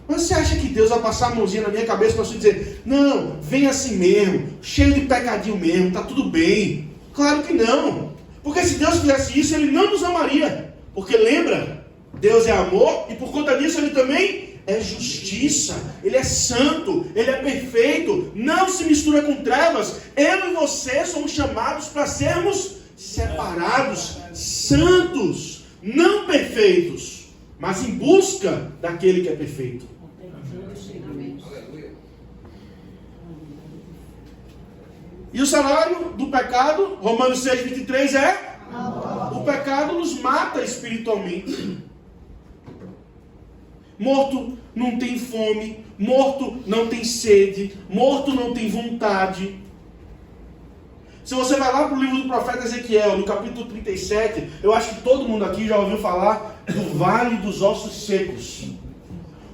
Mas você acha que Deus vai passar a mãozinha na minha cabeça para você dizer, não, vem assim mesmo, cheio de pecadinho mesmo, está tudo bem? Claro que não. Porque se Deus fizesse isso, Ele não nos amaria. Porque lembra, Deus é amor e por conta disso Ele também é justiça. Ele é santo, Ele é perfeito, não se mistura com trevas. Eu e você somos chamados para sermos separados, santos, não perfeitos, mas em busca daquele que é perfeito. E o salário do pecado, Romanos 6, 23, é? O pecado nos mata espiritualmente. Morto não tem fome, morto não tem sede, morto não tem vontade. Se você vai lá para o livro do profeta Ezequiel, no capítulo 37, eu acho que todo mundo aqui já ouviu falar do vale dos ossos secos.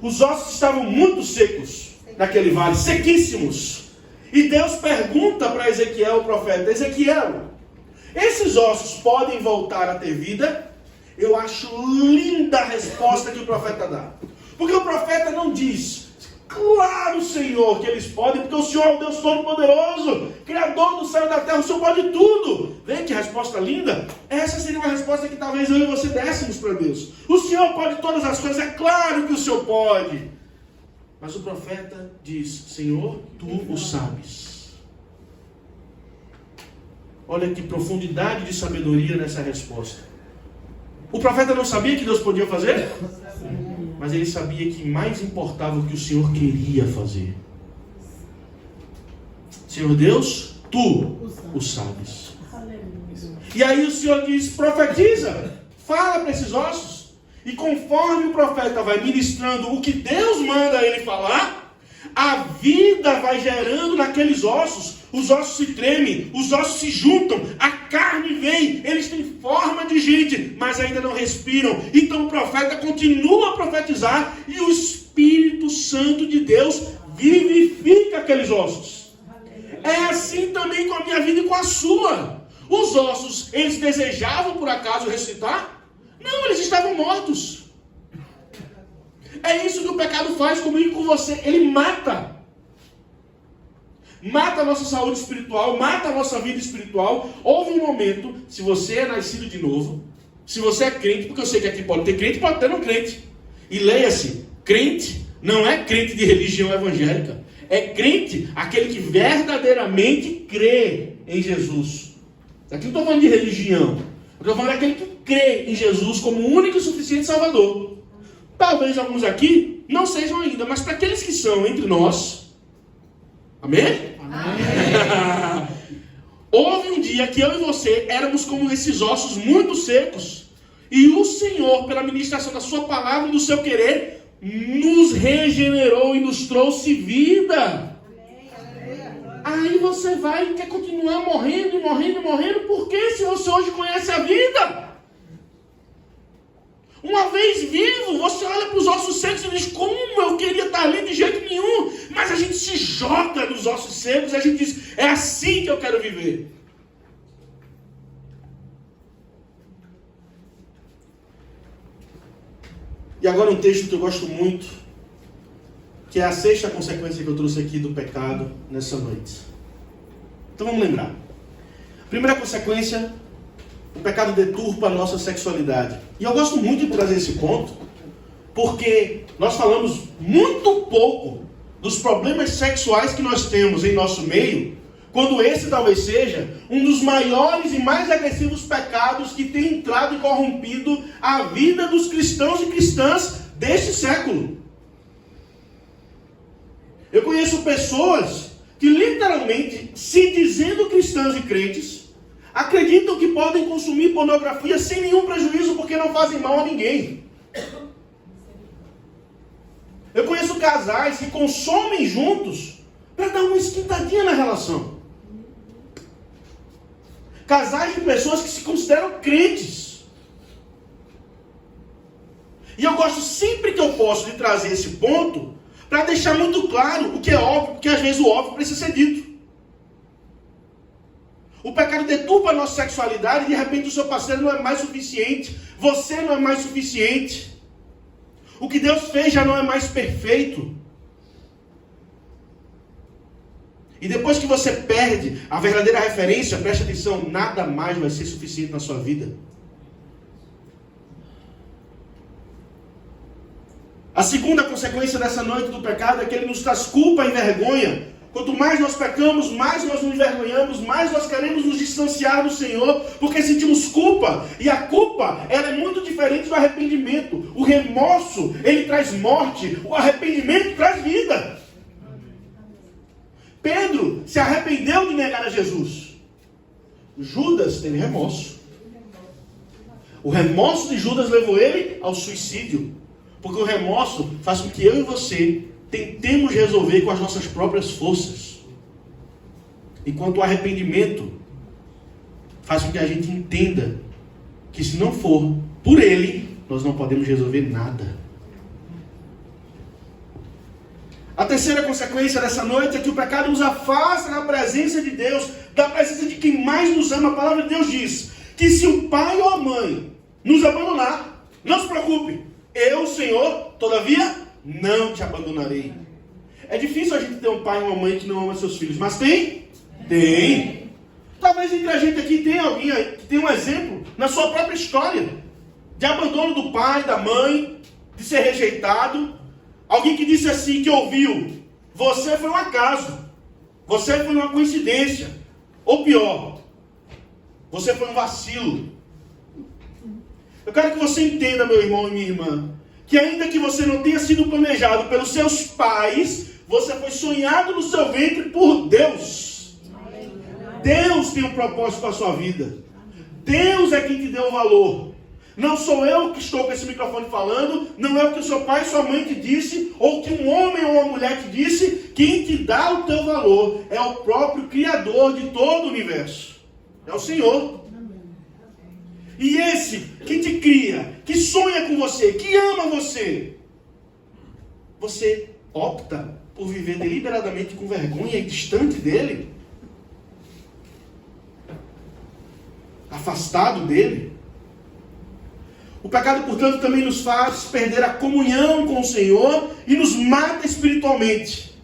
Os ossos estavam muito secos naquele vale, sequíssimos. E Deus pergunta para Ezequiel, o profeta, Ezequiel, esses ossos podem voltar a ter vida? Eu acho linda a resposta que o profeta dá. Porque o profeta não diz, claro, Senhor, que eles podem, porque o Senhor é o Deus Todo-Poderoso, Criador do céu e da terra, o Senhor pode tudo. Vê que resposta linda? Essa seria uma resposta que talvez eu e você dessemos para Deus. O Senhor pode todas as coisas, é claro que o Senhor pode. Mas o profeta diz, Senhor, Tu o sabes. Olha que profundidade de sabedoria nessa resposta. O profeta não sabia que Deus podia fazer? Mas ele sabia que mais importava o que o Senhor queria fazer. Senhor Deus, Tu o sabes. E aí o Senhor diz, profetiza, fala para esses ossos. E conforme o profeta vai ministrando o que Deus manda ele falar, a vida vai gerando naqueles ossos. Os ossos se tremem, os ossos se juntam, a carne vem, eles têm forma de gente, mas ainda não respiram. Então o profeta continua a profetizar e o Espírito Santo de Deus vivifica aqueles ossos. É assim também com a minha vida e com a sua. Os ossos, eles desejavam por acaso ressuscitar? Não, eles estavam mortos. É isso que o pecado faz comigo e com você. Ele mata. Mata a nossa saúde espiritual, mata a nossa vida espiritual. Houve um momento, se você é nascido de novo, se você é crente, porque eu sei que aqui pode ter crente, pode ter não crente. E leia-se, crente não é crente de religião evangélica. É crente aquele que verdadeiramente crê em Jesus. Aqui não estou falando de religião. Eu estou falando daquele que crê em Jesus como o único e suficiente Salvador. Talvez alguns aqui não sejam ainda, mas para aqueles que são entre nós, amém? Amém. Houve um dia que eu e você éramos como esses ossos muito secos, e o Senhor, pela ministração da sua palavra e do seu querer, nos regenerou e nos trouxe vida. Aí você vai e quer continuar morrendo, por que se você hoje conhece a vida? Uma vez vivo, você olha para os ossos secos e diz, como eu queria estar ali de jeito nenhum. Mas a gente se joga nos ossos secos e a gente diz, é assim que eu quero viver. E agora um texto que eu gosto muito, que é a sexta consequência que eu trouxe aqui do pecado nessa noite. Então vamos lembrar. Primeira consequência, o pecado deturpa a nossa sexualidade. E eu gosto muito de trazer esse ponto, porque nós falamos muito pouco dos problemas sexuais que nós temos em nosso meio, quando esse talvez seja um dos maiores e mais agressivos pecados que tem entrado e corrompido a vida dos cristãos e cristãs deste século. Eu conheço pessoas que literalmente, se dizendo cristãs e crentes, acreditam que podem consumir pornografia sem nenhum prejuízo porque não fazem mal a ninguém. Eu conheço casais que consomem juntos para dar uma esquentadinha na relação. Casais de pessoas que se consideram crentes. E eu gosto sempre que eu posso de trazer esse ponto para deixar muito claro o que é óbvio, porque às vezes o óbvio precisa ser dito. O pecado deturpa a nossa sexualidade e de repente o seu parceiro não é mais suficiente. Você não é mais suficiente. O que Deus fez já não é mais perfeito. E depois que você perde a verdadeira referência, preste atenção, nada mais vai ser suficiente na sua vida. A segunda consequência dessa noite do pecado é que ele nos traz culpa e vergonha. Quanto mais nós pecamos, mais nós nos envergonhamos, mais nós queremos nos distanciar do Senhor, porque sentimos culpa. E a culpa, ela é muito diferente do arrependimento. O remorso, ele traz morte. O arrependimento traz vida. Pedro se arrependeu de negar a Jesus. Judas teve remorso. O remorso de Judas levou ele ao suicídio. Porque o remorso faz com que eu e você tentemos resolver com as nossas próprias forças. Enquanto o arrependimento faz com que a gente entenda que se não for por ele, nós não podemos resolver nada. A terceira consequência dessa noite é que o pecado nos afasta da presença de Deus, da presença de quem mais nos ama. A palavra de Deus diz que se o pai ou a mãe nos abandonar, não se preocupe, eu, Senhor, todavia, não te abandonarei. É difícil a gente ter um pai e uma mãe que não ama seus filhos, mas tem? Tem. Talvez entre a gente aqui tenha alguém que tem um exemplo na sua própria história de abandono do pai, da mãe, de ser rejeitado. Alguém que disse assim, que ouviu, você foi um acaso, você foi uma coincidência, ou pior, você foi um vacilo. Eu quero que você entenda, meu irmão e minha irmã, que ainda que você não tenha sido planejado pelos seus pais, você foi sonhado no seu ventre por Deus. Deus tem um propósito para a sua vida. Deus é quem te deu o valor. Não sou eu que estou com esse microfone falando, não é o que o seu pai e sua mãe te disse, ou que um homem ou uma mulher te disse. Quem te dá o teu valor é o próprio Criador de todo o universo. É o Senhor. E esse que te cria, que sonha com você, que ama você, você opta por viver deliberadamente com vergonha e distante dele? Afastado dele? O pecado, portanto, também nos faz perder a comunhão com o Senhor e nos mata espiritualmente.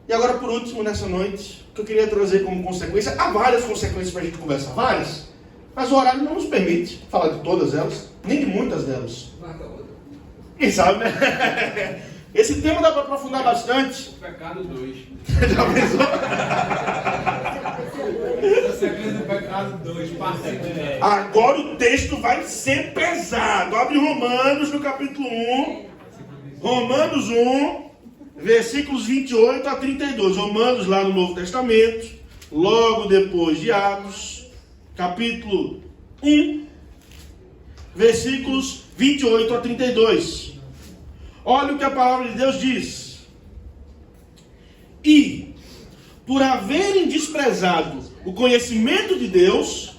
E agora, por último, nessa noite, o que eu queria trazer como consequência, há várias consequências para a gente conversar, várias, mas o horário não nos permite falar de todas elas, nem de muitas delas. Quem sabe, né? Esse tema dá para aprofundar bastante. Pecado 2. Já pensou? Sequência do pecado 2, parte 10. Agora o texto vai ser pesado. Abre Romanos no capítulo 1. Romanos 1, versículos 28 a 32. Romanos lá no Novo Testamento. Logo depois de Atos. Capítulo 1, versículos 28 a 32. Olha o que a palavra de Deus diz. E, por haverem desprezado o conhecimento de Deus,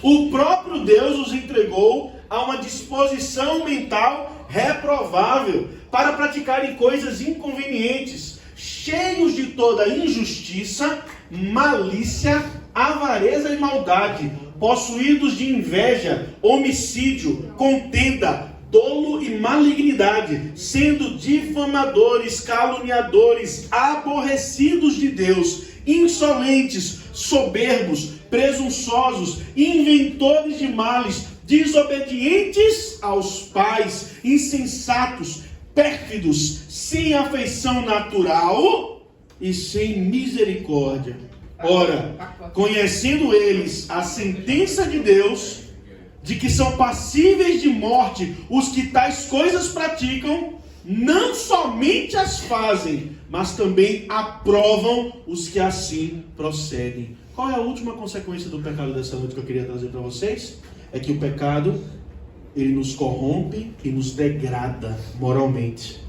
o próprio Deus os entregou a uma disposição mental reprovável para praticarem coisas inconvenientes, cheios de toda injustiça, malícia, avareza e maldade, possuídos de inveja, homicídio, contenda, dolo e malignidade, sendo difamadores, caluniadores, aborrecidos de Deus, insolentes, soberbos, presunçosos, inventores de males, desobedientes aos pais, insensatos, pérfidos, sem afeição natural e sem misericórdia. Ora, conhecendo eles a sentença de Deus, de que são passíveis de morte os que tais coisas praticam, não somente as fazem, mas também aprovam os que assim procedem. Qual é a última consequência do pecado dessa noite que eu queria trazer para vocês? É que o pecado, ele nos corrompe e nos degrada moralmente.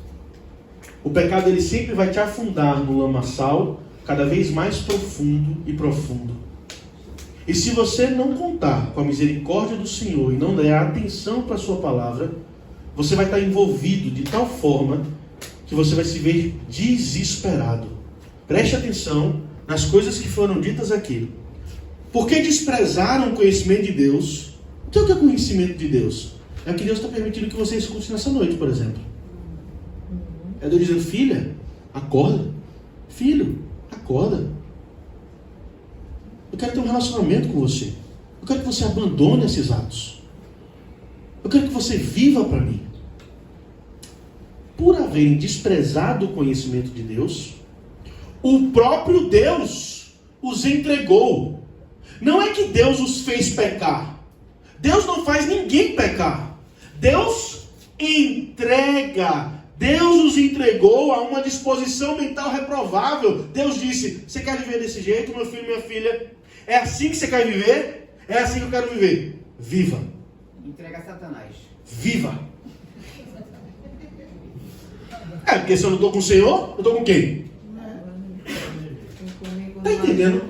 O pecado, ele sempre vai te afundar no lamaçal, cada vez mais profundo e profundo. E se você não contar com a misericórdia do Senhor e não der atenção para a sua palavra, você vai estar envolvido de tal forma que você vai se ver desesperado. Preste atenção nas coisas que foram ditas aqui. Porque desprezaram o conhecimento de Deus. O que é o conhecimento de Deus? É o que Deus está permitindo que você escute nessa noite, por exemplo. É Deus dizendo: filha, acorda. Filho, acorda. Eu quero ter um relacionamento com você. Eu quero que você abandone esses atos. Eu quero que você viva para mim. Por haverem desprezado o conhecimento de Deus, o próprio Deus os entregou. Não é que Deus os fez pecar. Deus não faz ninguém pecar. Deus entrega. Deus os entregou a uma disposição mental reprovável. Deus disse: você quer viver desse jeito, meu filho, minha filha? É assim que você quer viver? É assim que eu quero viver. Viva. Entrega a Satanás. Viva. É, porque se eu não estou com o Senhor, eu estou com quem? Está entendendo?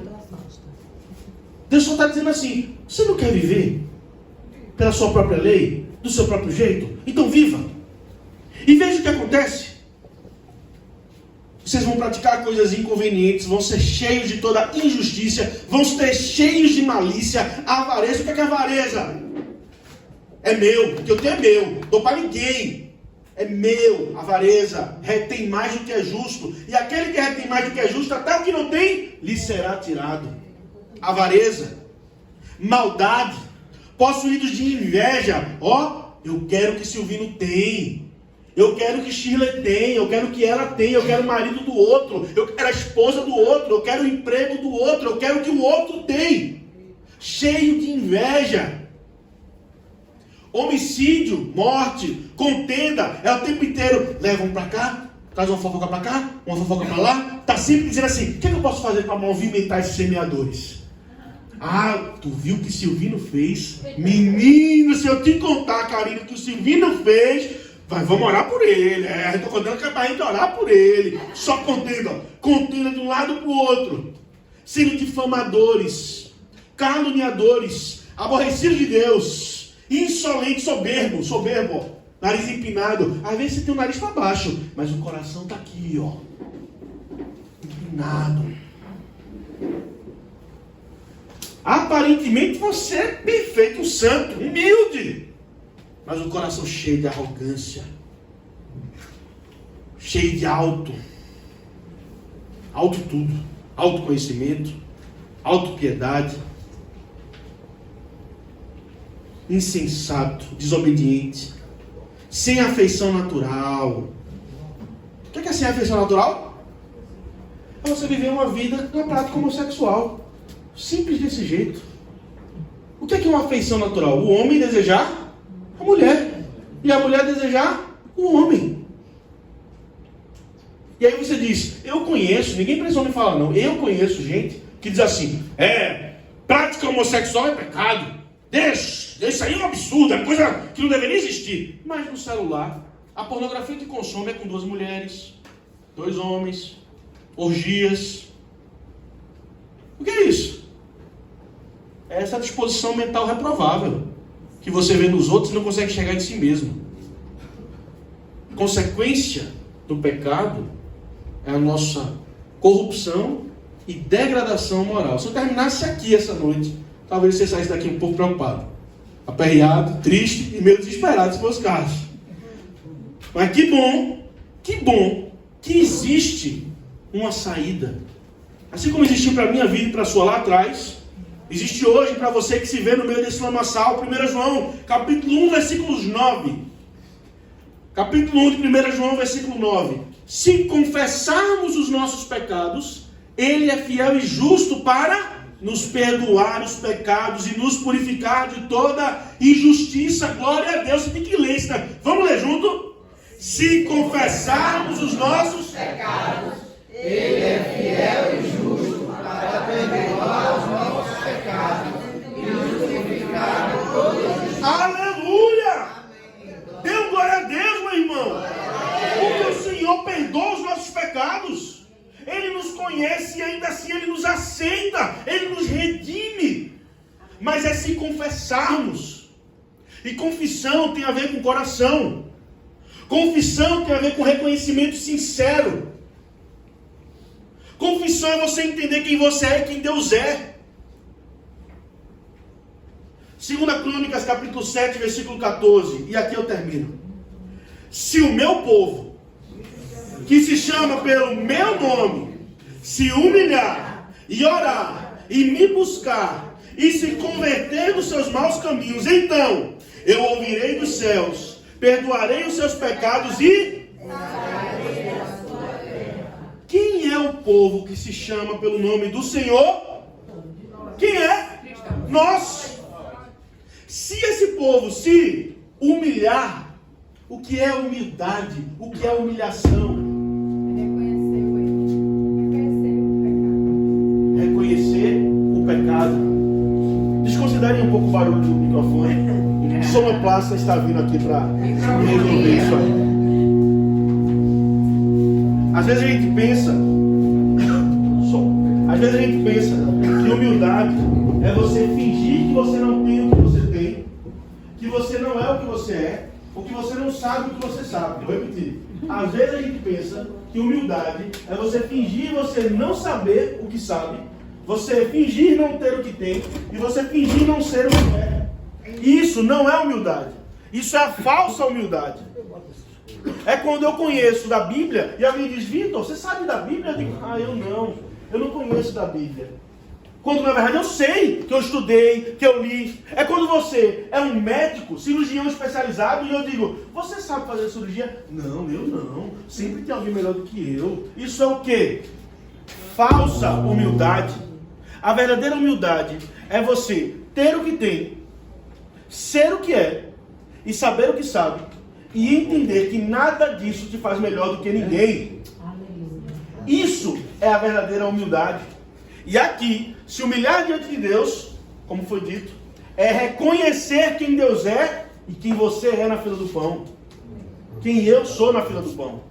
Deus só está dizendo assim: você não quer viver pela sua própria lei, do seu próprio jeito? Então viva. E veja o que acontece. Vocês vão praticar coisas inconvenientes, vão ser cheios de toda injustiça, vão ser cheios de malícia, avareza. O que é avareza? É meu, o que eu tenho é meu, dou para ninguém. É meu, avareza, retém mais do que é justo. E aquele que retém mais do que é justo, até o que não tem, lhe será tirado. Avareza, maldade, possuídos de inveja. Eu quero que Silvino tenha. Eu quero que Shirley tenha, eu quero que ela tenha, eu quero o marido do outro, eu quero a esposa do outro, eu quero o emprego do outro, eu quero que o outro tenha. Cheio de inveja. Homicídio, morte, contenda, é o tempo inteiro. Leva um para cá, traz uma fofoca para cá, uma fofoca para lá. Está sempre dizendo assim: o que eu posso fazer para movimentar esses semeadores? Ah, tu viu o que Silvino fez? Menino, se eu te contar, Karina, o que o Silvino fez, vamos orar por ele. Estou contando que é para a gente orar por ele. Só contenda de um lado para o outro. Sendo difamadores, caluniadores, aborrecidos de Deus, insolentes, soberbo, nariz empinado. Às vezes você tem o nariz para baixo, mas o coração está aqui, ó, empinado. Aparentemente você é perfeito, santo, humilde, mas o coração cheio de arrogância, cheio de alto tudo, autoconhecimento, autopiedade, insensato, desobediente, sem afeição natural. O que é sem afeição natural? É você viver uma vida na prática homossexual. Simples desse jeito. O que é uma afeição natural? O homem desejar a mulher. E a mulher desejar o homem. E aí você diz, eu conheço, ninguém precisou me falar não, eu conheço gente que diz assim, prática homossexual é pecado. Deixa, isso aí é um absurdo, é coisa que não deveria existir. Mas no celular, a pornografia que consome é com 2 mulheres, 2 homens, orgias. O que é isso? É essa disposição mental reprovável que você vê nos outros e não consegue enxergar em si mesmo. Consequência do pecado é a nossa corrupção e degradação moral. Se eu terminasse aqui essa noite, talvez você saísse daqui um pouco preocupado, aperreado, triste e meio desesperado, se fosse o caso. Mas que bom que existe uma saída. Assim como existiu para a minha vida e para a sua lá atrás, existe hoje para você que se vê no meio desse lamaçal. 1 João, capítulo 1, versículos 9. Capítulo 1 de 1 João, versículo 9. Se confessarmos os nossos pecados, Ele é fiel e justo para nos perdoar os pecados e nos purificar de toda injustiça. Glória a Deus. Você tem que ler isso, né? Vamos ler junto? Se confessarmos os nossos pecados, Ele é fiel e justo para perdoar os nossos pecados e nos purificar de toda injustiça. Aleluia! Dê glória a Deus, meu irmão. Porque o Senhor perdoa os nossos pecados. Ele nos conhece e ainda assim Ele nos aceita. Ele nos redime. Mas é se confessarmos. E confissão tem a ver com coração. Confissão tem a ver com reconhecimento sincero. Confissão é você entender quem você é e quem Deus é. 2 Crônicas, capítulo 7, versículo 14. E aqui eu termino. Se o meu povo, que se chama pelo meu nome, se humilhar e orar e me buscar e se converter dos seus maus caminhos, então eu ouvirei dos céus, perdoarei os seus pecados e sararei a sua terra. Quem é o povo que se chama pelo nome do Senhor? Quem é? Nós. Se esse povo se humilhar, o que é humildade? O que é humilhação? Reconhecer o pecado. Desconsiderem um pouco o barulho do microfone. O sonoplasta está vindo aqui para resolver isso aí. Às vezes a gente pensa que humildade é você fingir que você não tem o que você tem, que você não é o que você é, ou que você não sabe o que você sabe. Vou repetir. Às vezes a gente pensa que humildade é você fingir você não saber o que sabe, você fingir não ter o que tem, e você fingir não ser o que é. Isso não é humildade. Isso é a falsa humildade. É quando eu conheço da Bíblia e alguém diz, Vitor, você sabe da Bíblia? Eu digo, eu não conheço da Bíblia. Quando na verdade eu sei, que eu estudei, que eu li. É quando você é um médico, cirurgião especializado, e eu digo, você sabe fazer cirurgia? Não, eu não. Sempre tem alguém melhor do que eu. Isso é o quê? Falsa humildade. A verdadeira humildade é você ter o que tem, ser o que é, e saber o que sabe, e entender que nada disso te faz melhor do que ninguém. Isso é a verdadeira humildade. E aqui, se humilhar diante de Deus, como foi dito, é reconhecer quem Deus é e quem você é na fila do pão. Quem eu sou na fila do pão.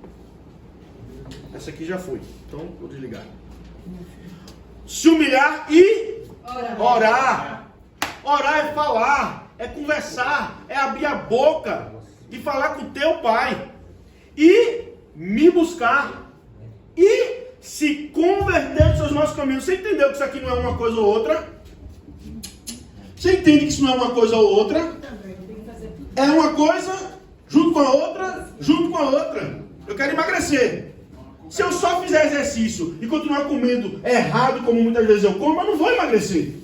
Essa aqui já foi, então vou desligar. Se humilhar e orar. Orar é falar, é conversar, é abrir a boca e falar com o teu pai. E me buscar. E se converter dos seus maus caminhos. Você entendeu que isso aqui não é uma coisa ou outra? Você entende que isso não é uma coisa ou outra? É uma coisa junto com a outra, junto com a outra. Eu quero emagrecer. Se eu só fizer exercício e continuar comendo errado, como muitas vezes eu como, eu não vou emagrecer.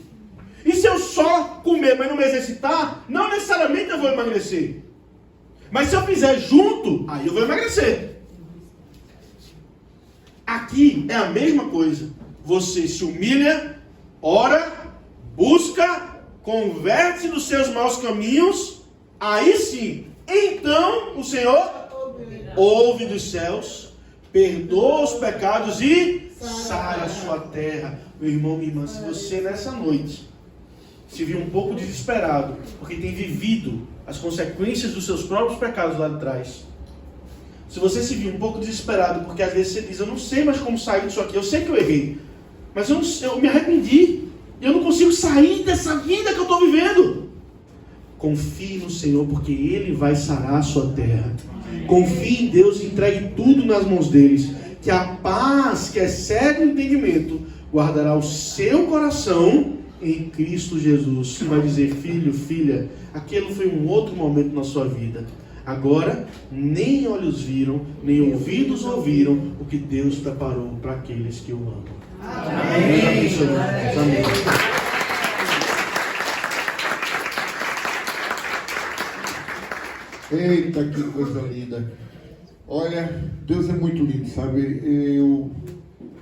E se eu só comer, mas não me exercitar, não necessariamente eu vou emagrecer. Mas se eu fizer junto, aí eu vou emagrecer. Aqui é a mesma coisa. Você se humilha, ora, busca, converte-se dos seus maus caminhos, aí sim, então o Senhor ouve dos céus, perdoa os pecados e sara a sua terra. Meu irmão, minha irmã, se você nessa noite se viu um pouco desesperado, porque tem vivido as consequências dos seus próprios pecados lá de trás, se você se viu um pouco desesperado, porque às vezes você diz, eu não sei mais como sair disso aqui, eu sei que eu errei, mas eu me arrependi, e eu não consigo sair dessa vida que eu estou vivendo. Confie no Senhor, porque Ele vai sarar a sua terra. Confie em Deus e entregue tudo nas mãos deles, que a paz que excede o entendimento guardará o seu coração em Cristo Jesus. Você vai dizer, filho, filha, aquele foi um outro momento na sua vida. Agora, nem olhos viram, nem ouvidos ouviram o que Deus preparou para aqueles que o amam. Amém. Amém. Eita, que coisa linda. Olha, Deus é muito lindo, sabe?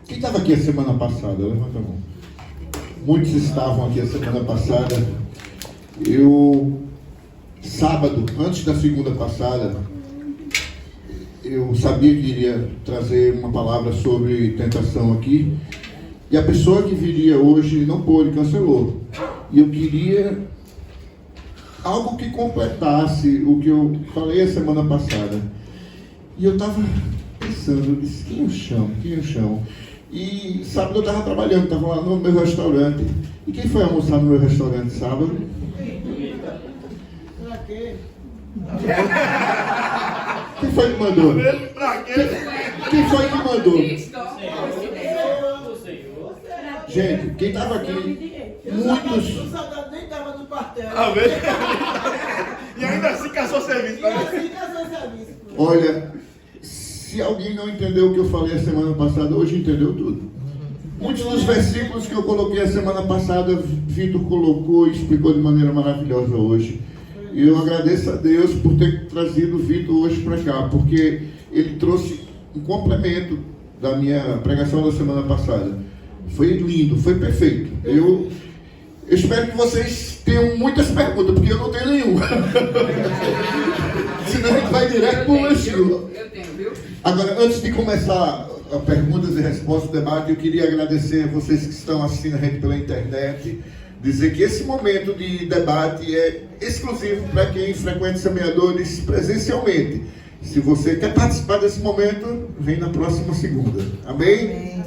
Quem estava aqui a semana passada? Levanta a mão. Muitos estavam aqui a semana passada. Sábado, antes da segunda passada, eu sabia que iria trazer uma palavra sobre tentação aqui. E a pessoa que viria hoje não pôde, cancelou. E eu queria algo que completasse o que eu falei a semana passada. E eu estava pensando, eu disse, quem eu chamo? E sábado eu estava trabalhando, estava lá no meu restaurante. E quem foi almoçar no meu restaurante sábado? Quem foi que mandou? Quem foi que mandou? Gente, quem estava aqui, muitos... O soldado nem estava no quartel. Amém. E ainda assim caçou serviço. Olha, se alguém não entendeu o que eu falei a semana passada, hoje entendeu tudo. Muitos dos versículos que eu coloquei a semana passada, Vitor colocou e explicou de maneira maravilhosa hoje. E eu agradeço a Deus por ter trazido o Vitor hoje para cá, porque ele trouxe um complemento da minha pregação da semana passada. Foi lindo, foi perfeito. Eu espero que vocês tenham muitas perguntas, porque eu não tenho nenhuma. Senão a gente vai direto para o lanchilo. Eu tenho, viu? Agora, antes de começar a perguntas e respostas do debate, eu queria agradecer a vocês que estão assistindo a gente pela internet. Dizer que esse momento de debate é exclusivo para quem frequenta semeadores presencialmente. Se você quer participar desse momento, vem na próxima segunda. Amém?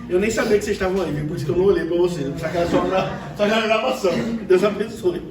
Eu nem sabia que vocês estavam aí, por isso que eu não olhei para vocês. Eu pensava que era só na gravação. Deus abençoe.